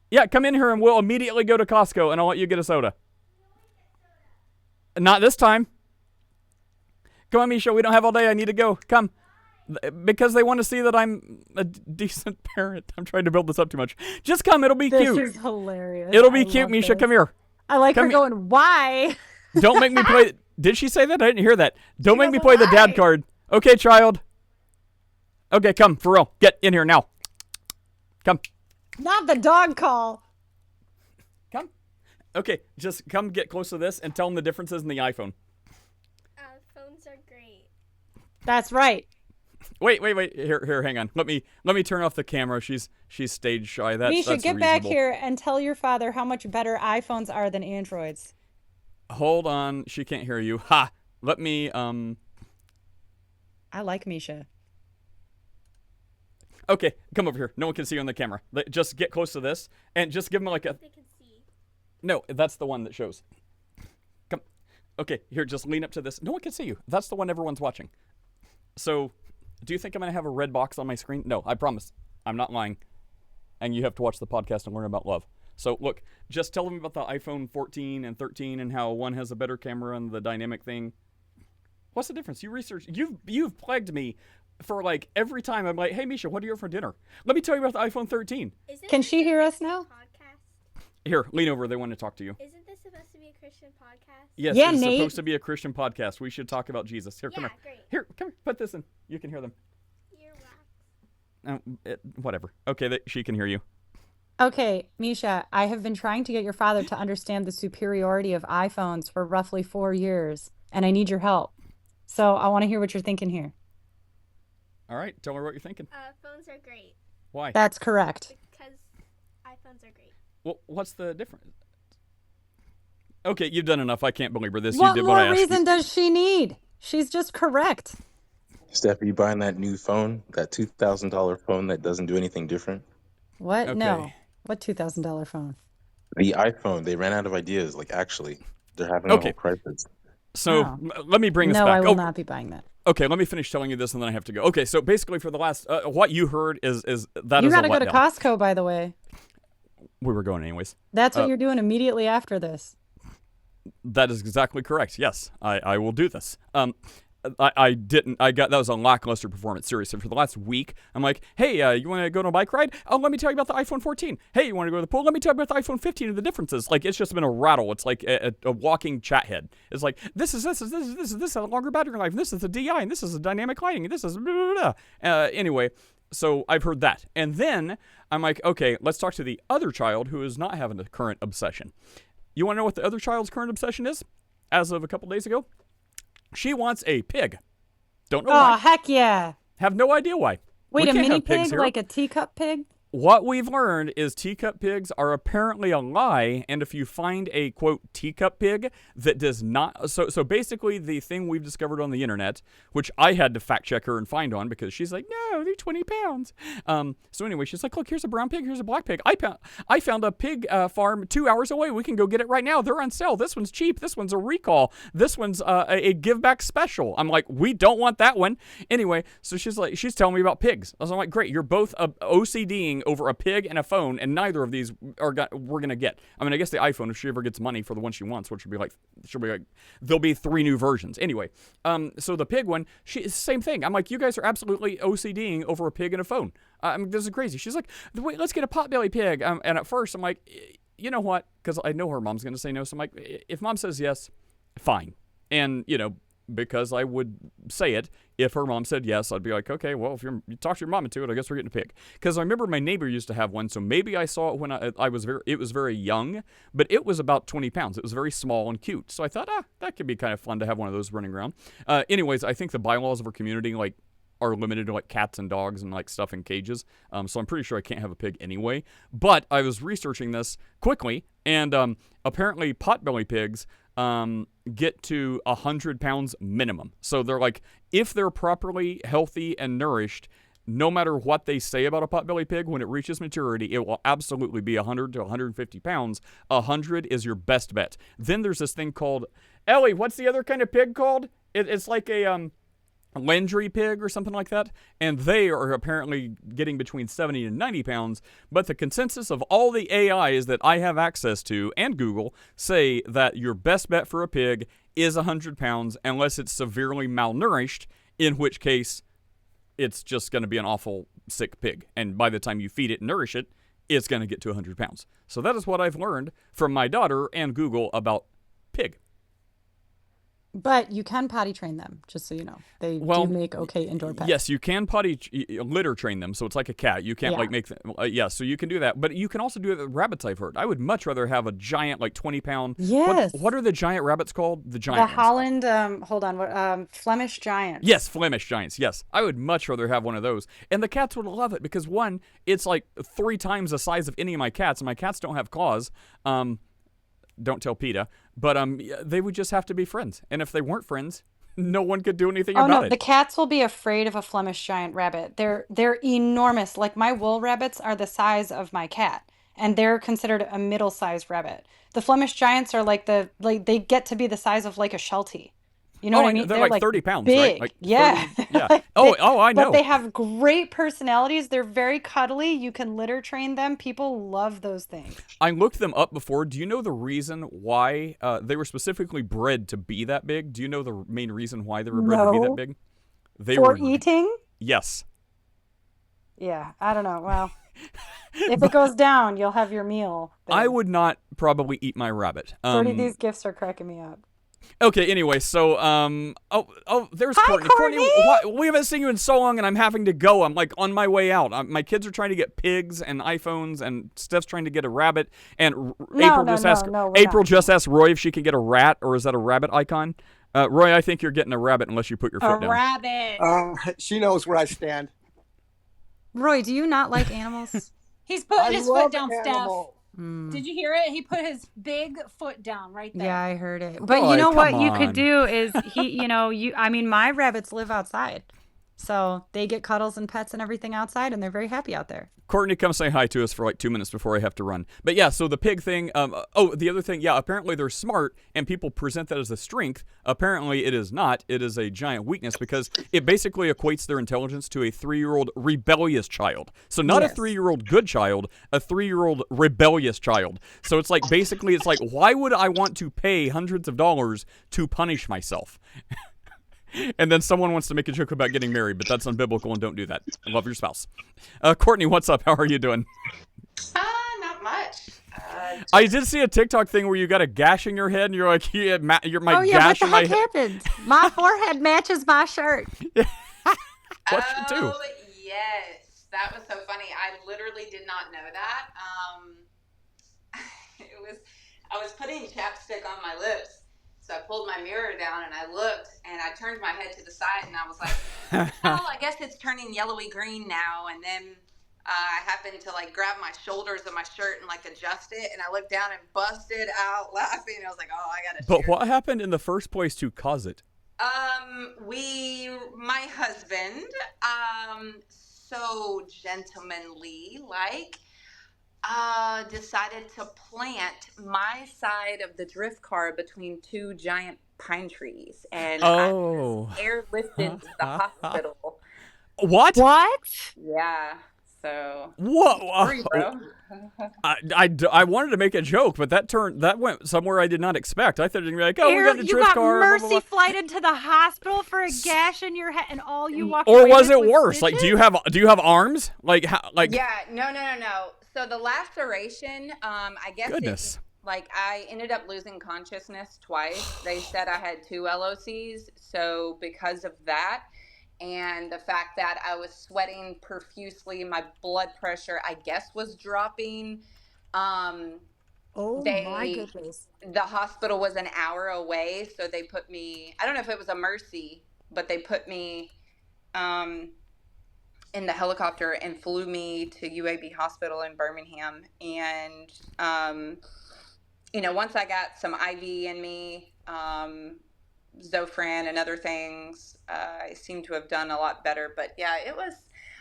Yeah, come in here and we'll immediately go to Costco and I'll let you get a soda. Not this time. Come on, Misha, we don't have all day. I need to go. Come. Because they want to see that I'm a decent parent. I'm trying to build this up too much. Just come. It'll be cute. This is hilarious. It'll be cute, Misha. Come here. I like her going, why? Don't make me play. Did she say that? I didn't hear that. Don't make me play the dad card. Okay, child. Okay, come, for real. Get in here now. Come. Not the dog call. Come. Okay, just come get close to this and tell them the differences in the iPhone. Phones are great. That's right. Wait. Here, hang on. Let me turn off the camera. She's stage shy. That's Misha, get reasonable. back here and tell your father how much better iPhones are than Androids. Hold on. She can't hear you. Ha. Let me I like Misha. Okay, come over here. No one can see you on the camera. Just get close to this and just give them like a... They can see. No, that's the one that shows. Come. Okay, here, just lean up to this. No one can see you. That's the one everyone's watching. So, do you think I'm going to have a red box on my screen? No, I promise. I'm not lying. And you have to watch the podcast and learn about love. So, look, just tell them about the iPhone 14 and 13 and how one has a better camera and the dynamic thing. What's the difference? You research... You've plagued me for like every time I'm like, hey Misha, what do you have for dinner? Let me tell you about the iPhone 13. Can she hear us now? Podcast? Here, lean over. They want to talk to you. Isn't this supposed to be a Christian podcast? Yes, yeah, it's Nate. supposed to be a Christian podcast. We should talk about Jesus. Here, come here. Great. Here, come here. Put this in. You can hear them. Earwax. Whatever. Okay, she can hear you. Okay, Misha, I have been trying to get your father to understand the superiority of iPhones for roughly 4 years, and I need your help. So I want to hear what you're thinking here. All right, tell her what you're thinking. Phones are great. Why? That's correct. Because iPhones are great. Well, what's the difference? Okay, you've done enough. I can't belabor this. What You did what I more asked reason you. does she need? She's just correct. Steph, are you buying that new phone? That $2,000 phone that doesn't do anything different? What? Okay. No. What $2,000 phone? The iPhone, they ran out of ideas. Like, actually, they're having a whole crisis. So let me bring us back. No, I will not be buying that. Okay, let me finish telling you this and then I have to go. Okay, so basically for the last, what you heard is that You is a got to go to letdown. Costco, by the way. We were going anyways. That's what you're doing immediately after this. That is exactly correct. Yes, I will do this. That was a lackluster performance. Seriously, for the last week, I'm like, hey, you want to go on a bike ride? Oh, let me tell you about the iPhone 14. Hey, you want to go to the pool? Let me tell you about the iPhone 15 and the differences. Like, it's just been a rattle. It's like a walking chat head. It's like, this is a longer battery life. This is a DI, and this is a dynamic lighting, and this is blah, blah, blah. Anyway, so I've heard that. And then I'm like, okay, let's talk to the other child who is not having a current obsession. You want to know what the other child's current obsession is? As of a couple days ago? She wants a pig. Don't know why. Oh, heck yeah. Have no idea why. Wait, We a can't mini have pigs pig here. like a teacup pig? What we've learned is teacup pigs are apparently a lie, and if you find a, quote, teacup pig that does not... So basically the thing we've discovered on the internet, which I had to fact check her and find on because she's like, no, they're 20 pounds. So anyway, she's like, look, here's a brown pig, here's a black pig. I found a pig farm 2 hours away. We can go get it right now. They're on sale. This one's cheap. This one's a recall. This one's a give back special. I'm like, we don't want that one. Anyway, so she's telling me about pigs. I was like, great, you're both OCDing over a pig and a phone, and neither of these we're gonna get. I mean, I guess the iPhone, if she ever gets money for the one she wants, which she'll be like, there'll be 3 new versions. Anyway, so the pig one, same thing. I'm like, you guys are absolutely OCDing over a pig and a phone. I mean, this is crazy. She's like, wait, let's get a potbelly pig. And at first, I'm like, you know what? Because I know her mom's gonna say no. So I'm like, if mom says yes, fine. And because I would say it. If her mom said yes, I'd be like, okay, well, if you talk to your mom into it, I guess we're getting a pig. Because I remember my neighbor used to have one, so maybe I saw it when it was very young, but it was about 20 pounds. It was very small and cute. So I thought, that could be kind of fun to have one of those running around. Anyways, I think the bylaws of our community, like, are limited to like cats and dogs and like stuff in cages. So I'm pretty sure I can't have a pig anyway. But I was researching this quickly, and apparently potbelly pigs get to 100 pounds minimum. So they're like, if they're properly healthy and nourished, no matter what they say about a potbelly pig, when it reaches maturity, it will absolutely be 100 to 150 pounds. 100 is your best bet. Then there's this thing called, Ellie, what's the other kind of pig called? It's like a Landry pig or something like that, and they are apparently getting between 70 and 90 pounds, but the consensus of all the AIs that I have access to, and Google, say that your best bet for a pig is 100 pounds unless it's severely malnourished, in which case it's just going to be an awful sick pig, and by the time you feed it and nourish it, it's going to get to 100 pounds. So that is what I've learned from my daughter and Google about pig. But you can potty train them, just so you know. They do make okay indoor pets. Yes, you can litter train them, so it's like a cat. You can't like make them. So you can do that. But you can also do it with rabbits, I've heard. I would much rather have a giant, like 20-pound. Yes. What are the giant rabbits called? The giant ones. Holland, hold on, Flemish giants. Yes, Flemish giants, yes. I would much rather have one of those. And the cats would love it because, one, it's like 3 times the size of any of my cats, and my cats don't have claws. Don't tell PETA. But they would just have to be friends. And if they weren't friends, no one could do anything about it. The cats will be afraid of a Flemish giant rabbit. They're enormous. Like my wool rabbits are the size of my cat, and they're considered a middle-sized rabbit. The Flemish giants are they get to be the size of like a Sheltie. You know what I mean? They're like 30 pounds, big. right? Like 30, yeah. I know. But they have great personalities. They're very cuddly. You can litter train them. People love those things. I looked them up before. Do you know the reason why they were specifically bred to be that big? Do you know the main reason why they were bred to be that big? For eating? Yes. Yeah, I don't know. Well, if it goes down, you'll have your meal. Then. I would not probably eat my rabbit. These gifts are cracking me up. Okay, anyway, so, there's Courtney. Courtney, we haven't seen you in so long, and I'm having to go. I'm, like, on my way out. My kids are trying to get pigs and iPhones, and Steph's trying to get a rabbit, and April just asked Roy if she can get a rat, or is that a rabbit icon? Roy, I think you're getting a rabbit unless you put your foot down. A rabbit! She knows where I stand. Roy, do you not like animals? He's putting his foot down, Steph. Did you hear it? He put his big foot down right there. Yeah, I heard it. But you know what you could do is my rabbits live outside. So they get cuddles and pets and everything outside, and they're very happy out there. Courtney, come say hi to us for like 2 minutes before I have to run. But yeah, so the pig thing, the other thing, yeah, apparently they're smart, and people present that as a strength. Apparently it is not. It is a giant weakness because it basically equates their intelligence to a 3-year-old rebellious child. So not a 3-year-old good child, a 3-year-old rebellious child. So it's like, basically, it's like, why would I want to pay hundreds of dollars to punish myself? And then someone wants to make a joke about getting married, but that's unbiblical and don't do that. Love your spouse. Courtney, what's up? How are you doing? Not much. I did see a TikTok thing where you got a gash in your head and you're like, you're my gash in my head. What the heck happened? My forehead matches my shirt. What you do? Oh, yes. That was so funny. I literally did not know that. I was putting chapstick on my lips. So I pulled my mirror down and I looked and I turned my head to the side and I was like, oh, I guess it's turning yellowy green now. And then I happened to like grab my shoulders of my shirt and like adjust it. And I looked down and busted out laughing. And I was like, oh, I gotta. But what happened in the first place to cause it? My husband, so gentlemanly, like, decided to plant my side of the drift car between 2 giant pine trees, and I was airlifted to the hospital. What? Yeah. So. Whoa! Sorry, bro. I wanted to make a joke, but that went somewhere I did not expect. I thought it would be like, oh, we got a drift car. You got mercy flighted to the hospital for a gash in your head, and all you walked. Or was it worse? Stitches? Like, do you have arms? Like how? Like. Yeah. No. So the laceration, I guess. Goodness. I ended up losing consciousness twice. They said I had 2 LOCs. So because of that, and the fact that I was sweating profusely, my blood pressure, I guess, was dropping. My goodness. The hospital was an hour away, so they put me, I don't know if it was a mercy, but they put me in the helicopter and flew me to UAB Hospital in Birmingham. And, once I got some IV in me, Zofran and other things, I seem to have done a lot better. But yeah, it was,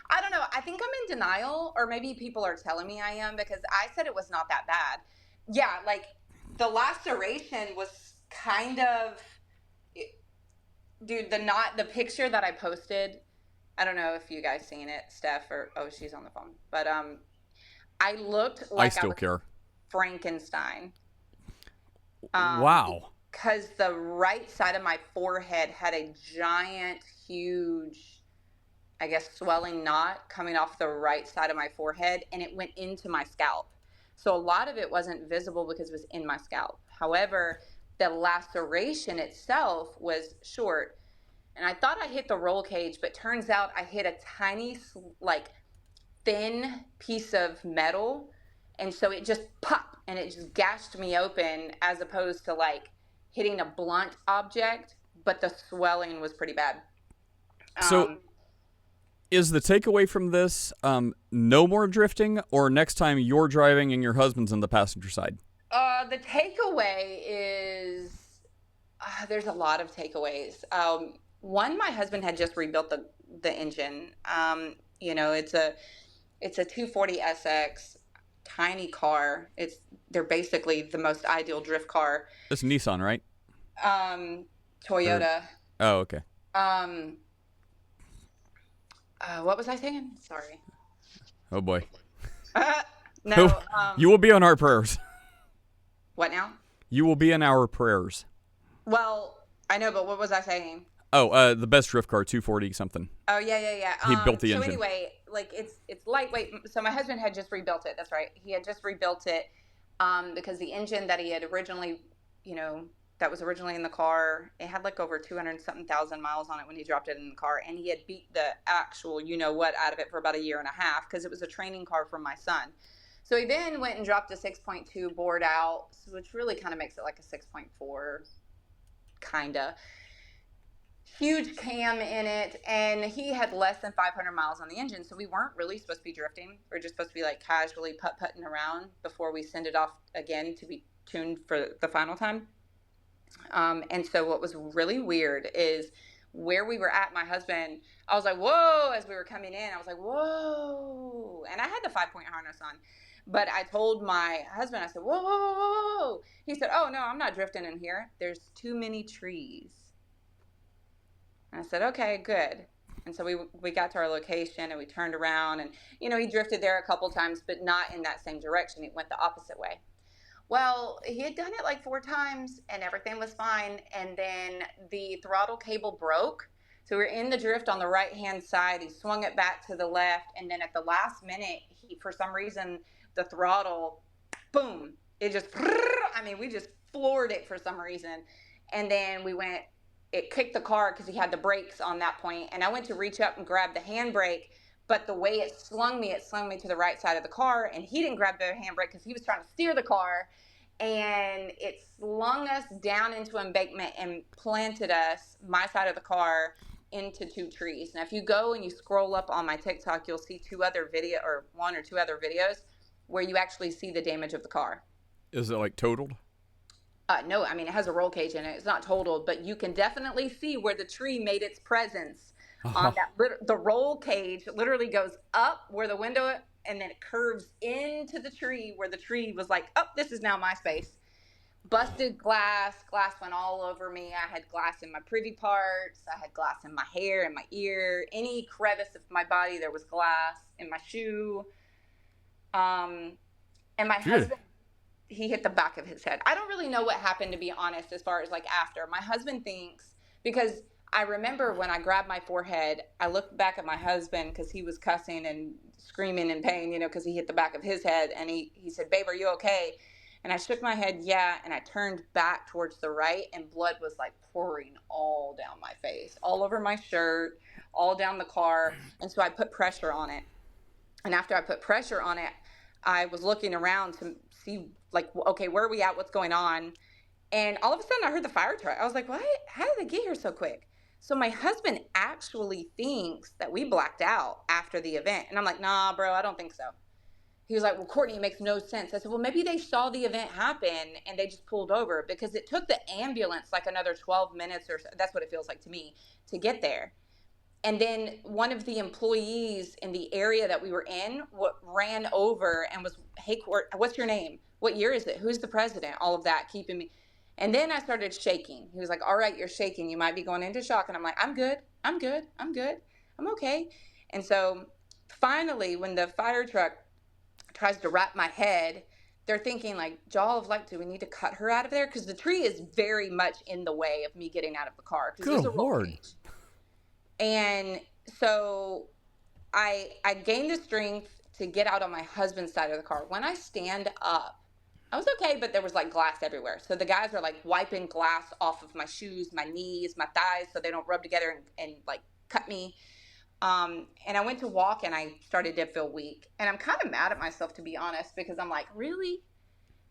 I don't know. I think I'm in denial, or maybe people are telling me I am, because I said it was not that bad. Yeah, like the laceration was kind of, dude, the picture that I posted, I don't know if you guys seen it, Steph, or, oh, she's on the phone. But I looked like I still was care. Frankenstein. Wow. Because the right side of my forehead had a giant, huge, I guess, swelling knot coming off the right side of my forehead, and it went into my scalp. So a lot of it wasn't visible because it was in my scalp. However, the laceration itself was short. And I thought I hit the roll cage, but turns out I hit a tiny, like, thin piece of metal. And so it just popped and it just gashed me open, as opposed to like hitting a blunt object, but the swelling was pretty bad. So is the takeaway from this no more drifting, or next time you're driving and your husband's on the passenger side? The takeaway is there's a lot of takeaways. One, my husband had just rebuilt the engine. It's a 240 SX, tiny car. They're basically the most ideal drift car. It's Nissan, right? Toyota. Oh, okay. What was I saying? Sorry. Oh boy. No. You will be on our prayers. What now? You will be in our prayers. Well, I know, but what was I saying? Oh, the best drift car, 240 something. Oh, yeah. He built the engine. So anyway, like it's lightweight. So my husband had just rebuilt it. That's right. He had just rebuilt it because the engine that he had originally, that was originally in the car, it had like over 200-something thousand miles on it when he dropped it in the car. And he had beat the actual you-know-what out of it for about a year and a half because it was a training car for my son. So he then went and dropped a 6.2 board out, which really kind of makes it like a 6.4, kind of. Huge cam in it, and he had less than 500 miles on the engine, so we weren't really supposed to be drifting. We were just supposed to be like casually putt-putting around before we send it off again to be tuned for the final time. And so what was really weird is where we were at, my husband, I was like, whoa, as we were coming in, I was like, whoa, and I had the 5-point harness on. But I told my husband, I said, whoa, whoa, whoa, whoa. He said, oh, no, I'm not drifting in here. There's too many trees. And I said, okay, good. And so we got to our location and we turned around and, he drifted there a couple times, but not in that same direction. It went the opposite way. Well, he had done it like 4 times and everything was fine. And then the throttle cable broke. So we were in the drift on the right-hand side. He swung it back to the left. And then at the last minute, for some reason, the throttle, boom, we just floored it for some reason. And then it kicked the car because he had the brakes on that point. And I went to reach up and grab the handbrake, but the way it slung me to the right side of the car. And he didn't grab the handbrake because he was trying to steer the car. And it slung us down into embankment and planted us, my side of the car, into 2 trees. Now, if you go and you scroll up on my TikTok, you'll see 1 or 2 other videos where you actually see the damage of the car. Is it like totaled? No, I mean, it has a roll cage in it. It's not totaled, but you can definitely see where the tree made its presence on that. The roll cage literally goes up where the window, and then it curves into the tree where the tree was like, oh, this is now my space. Busted glass went all over me. I had glass in my privy parts. I had glass in my hair, in my ear. Any crevice of my body, there was glass in my shoe. And my husband, he hit the back of his head. I don't really know what happened, to be honest, as far as like after. My husband thinks, because I remember when I grabbed my forehead, I looked back at my husband because he was cussing and screaming in pain, because he hit the back of his head. And he said, babe, are you okay? And I shook my head, yeah, and I turned back towards the right, and blood was like pouring all down my face, all over my shirt, all down the car. And so I put pressure on it. And after I put pressure on it, I was looking around to see, like, okay, where are we at? What's going on? And all of a sudden I heard the fire truck. I was like, what? How did they get here so quick? So my husband actually thinks that we blacked out after the event. And I'm like, nah, bro, I don't think so. He was like, well, Courtney, it makes no sense. I said, well, maybe they saw the event happen and they just pulled over, because it took the ambulance like another 12 minutes or so. That's what it feels like to me, to get there. And then one of the employees in the area that we were in ran over and was, hey, Court, what's your name? What year is it? Who's the president? All of that, keeping me. And then I started shaking. He was like, all right, you're shaking. You might be going into shock. And I'm like, I'm good. I'm good. I'm good. I'm okay. And so finally, when the fire truck tries to wrap my head, they're thinking like, jaw of life, do we need to cut her out of there? Because the tree is very much in the way of me getting out of the car. Good Lord. And so I gained the strength to get out on my husband's side of the car. When I stand up, I was okay, but there was like glass everywhere. So the guys are like wiping glass off of my shoes, my knees, my thighs, so they don't rub together and like cut me. And I went to walk and I started to feel weak. And I'm kind of mad at myself, to be honest, because I'm like, really?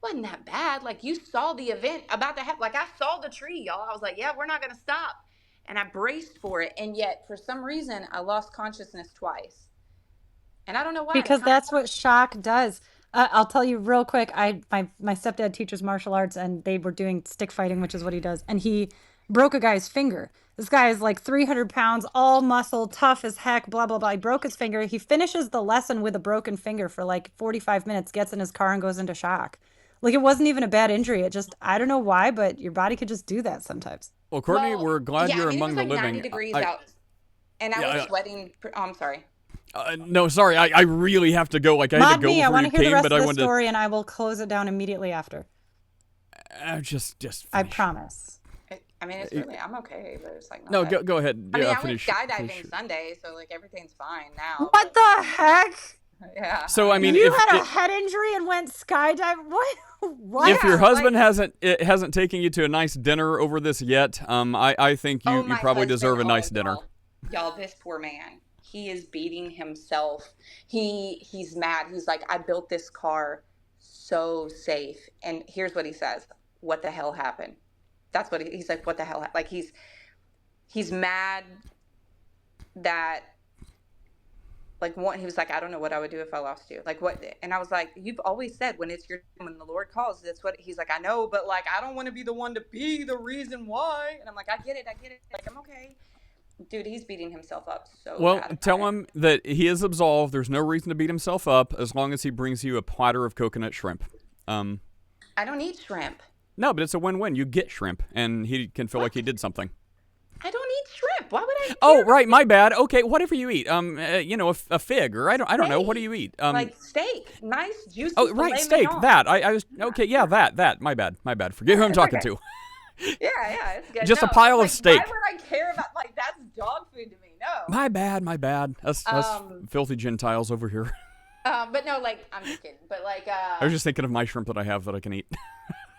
Wasn't that bad? Like, you saw the event about to happen. Like, I saw the tree, y'all. I was like, yeah, we're not going to stop. And I braced for it. And yet, for some reason, I lost consciousness twice. And I don't know why. Because that's what shock does. I'll tell you real quick. My stepdad teaches martial arts, and they were doing stick fighting, which is what he does. And he broke a guy's finger. This guy is like 300 pounds, all muscle, tough as heck, blah, blah, blah. He broke his finger. He finishes the lesson with a broken finger for like 45 minutes, gets in his car and goes into shock. Like, it wasn't even a bad injury. It just, I don't know why, but your body could just do that sometimes. Well, Courtney, we're glad you're among the it was like living. 90 degrees out. And I was sweating. Oh, I'm sorry. No, sorry. I really have to go. Like, I had to go before I want you to hear came, the rest but of I the wanted story, and I will close it down immediately after. just I finish. promise. I mean, it's really, I'm okay, but it's like, No, go ahead. I mean, Yeah, I went finish. skydiving Sunday, so like everything's fine now. What the heck? Yeah. So, I mean, you if had a head injury and went skydiving? What? If your husband hasn't taken you to a nice dinner over this yet, I think you probably deserve a nice dinner. Y'all, this poor man, he is beating himself. He's mad. He's like, I built this car so safe. And here's what he says. What the hell happened? That's what he's like, what the hell? Like, he's mad that, like, he was like, I don't know what I would do if I lost you. Like, what? And I was like, you've always said when the Lord calls, that's what he's like, I know, but like, I don't want to be the one to be the reason why. And I'm like, I get it. Like, I'm okay. Dude, he's beating himself up so bad. Well, tell him that he is absolved. There's no reason to beat himself up as long as he brings you a platter of coconut shrimp. I don't eat shrimp. No, but it's a win-win. You get shrimp, and he can feel like he did something. I don't eat shrimp. Why would I? Oh, right, my bad. Okay, whatever you eat. A fig, or I don't know. What do you eat? Like steak, nice juicy. Oh, right, steak. Mignon. That I was okay. Yeah, that. My bad. Forget who I'm talking to. Yeah, it's good. Just a pile of steak. Why would I care about, like, that's dog food to me? No. My bad. Us filthy Gentiles over here. But no, like, I'm just kidding. But like, I was just thinking of my shrimp that I have that I can eat.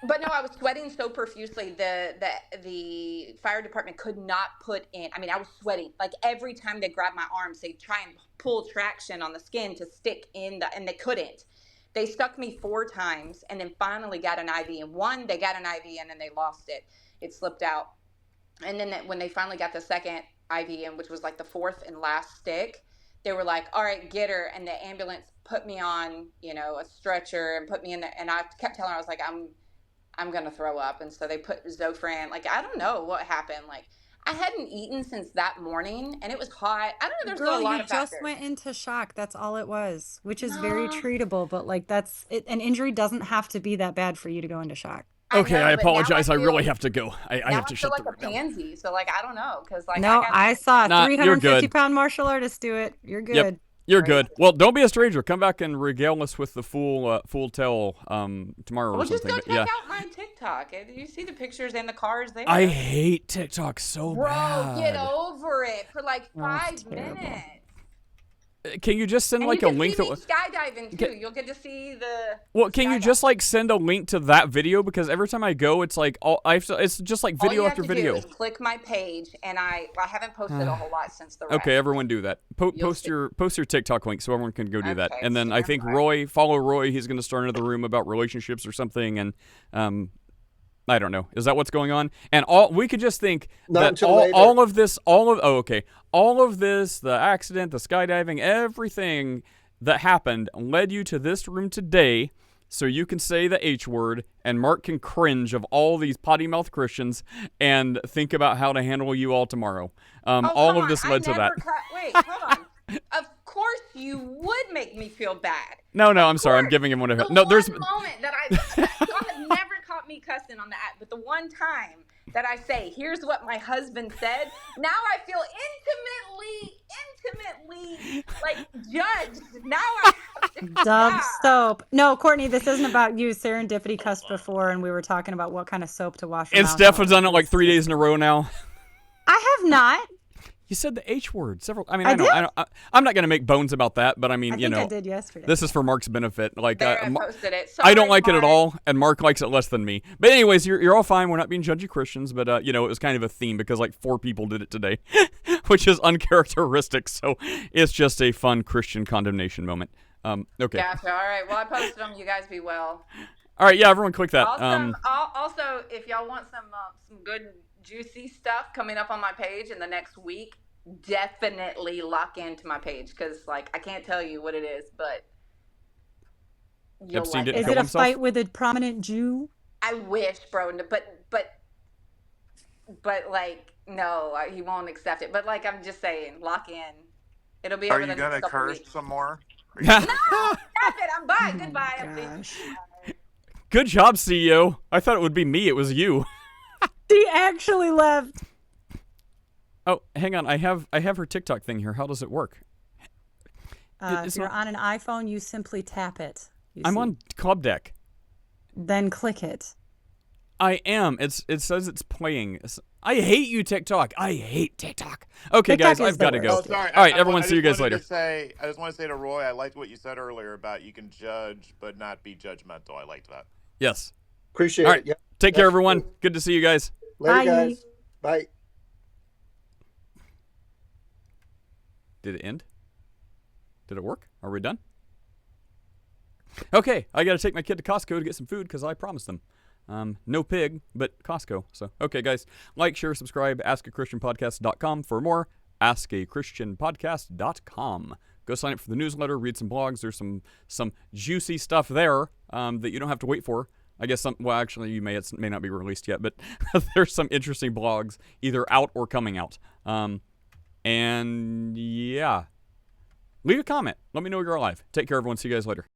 But no, I was sweating so profusely. The fire department could not put in. I mean, I was sweating. Like, every time they grabbed my arms, they try and pull traction on the skin to stick in and they couldn't. They stuck me 4 times and then finally got an IV. And one, they got an IV and then they lost it. It slipped out. And then when they finally got the second IV in, which was like the 4th and last stick, they were like, all right, get her. And the ambulance put me on, a stretcher and put me in there. And I kept telling her, I was like, I'm going to throw up. And so they put Zofran. Like, I don't know what happened. Like, I hadn't eaten since that morning, and it was hot. I don't know. There's still a lot of factors. You just went into shock. That's all it was, which is very treatable. But like, that's it. An injury doesn't have to be that bad for you to go into shock. Okay, I apologize. I really have to go. I have to shut the room down. Pansy, so like, I don't know, because like. No, I saw a 350-pound martial artist do it. You're good. Yep. You're good. Well, don't be a stranger. Come back and regale us with the full tell tomorrow or something. Just go check out my TikTok. You see the pictures and the cars there. I hate TikTok so bad. Bro, get over it for like 5 minutes. Can you just send like a link to skydiving too? You'll get to see the. Well, can you just like send a link to that video? Because every time I go, it's like it's just like video after video. All you have to do is click my page, and I haven't posted a whole lot since the wreck. Okay, everyone do that. Post your TikTok link so everyone can go do that. And then I think follow Roy. He's going to start another room about relationships or something. And I don't know. Is that what's going on? And all we could just think Not that until later. all of this, all of this, the accident, the skydiving, everything that happened led you to this room today, so you can say the H word, and Mark can cringe of all these potty mouth Christians and think about how to handle you all tomorrow. All of this led to that. Wait, hold on. Of course you would make me feel bad. No, I'm sorry. I'm giving him one of his. No, there's one moment that y'all have never caught me cussing on the app, but the one time that I say, here's what my husband said, now I feel intimately like judged. Now I have to Dove soap. No, Courtney, this isn't about you. Serendipity cussed before, and we were talking about what kind of soap to wash. And Steph has done it like 3 days in a row now. I have not. You said the H word several. I mean, I know. I'm not going to make bones about that, but I mean, you know, I did yesterday. This is for Mark's benefit. Like, I posted it. Sorry, I don't like Mark. it at all, and Mark likes it less than me. But anyways, you're all fine. We're not being judgy Christians, but you know, it was kind of a theme because like 4 people did it today, which is uncharacteristic. So it's just a fun Christian condemnation moment. Okay. Gotcha. All right. Well, I posted them. You guys be well. All right. Yeah, everyone, click that. Also, if y'all want some good juicy stuff coming up on my page in the next week, definitely lock into my page because like I can't tell you what it is, but you'll Epstein like didn't Is kill it a himself? fight with a prominent Jew? I wish, bro, but like no, he won't accept it. But like I'm just saying, lock in. It'll be. Are over you the gonna next couple curse weeks. some more? No, stop it. I'm bye. Goodbye. I'm leaving. Gosh. Good job, CEO. I thought it would be me. It was you. She actually left. Oh, hang on. I have her TikTok thing here. How does it work? If you're on an iPhone, you simply tap it. I'm on Club Deck. Then click it. I am. It says it's playing. I hate you, TikTok. I hate TikTok. Okay, TikTok guys, is I've the got to go. worst. Oh, sorry. All right, everyone, see you guys later. I just want to say to Roy, I liked what you said earlier about you can judge but not be judgmental. I liked that. Yes. Appreciate All right. it. Yeah. Take care, That's everyone. cool. Good to see you guys. Later, Bye. guys. Bye. Did it end? Did it work? Are we done? Okay, I got to take my kid to Costco to get some food because I promised them. No pig, but Costco. So, okay, guys, like, share, subscribe, askachristianpodcast.com for more. Askachristianpodcast.com. Go sign up for the newsletter, read some blogs. There's some juicy stuff there that you don't have to wait for. I guess actually, it may not be released yet, but there's some interesting blogs either out or coming out. And yeah, leave a comment. Let me know you're alive. Take care, everyone. See you guys later.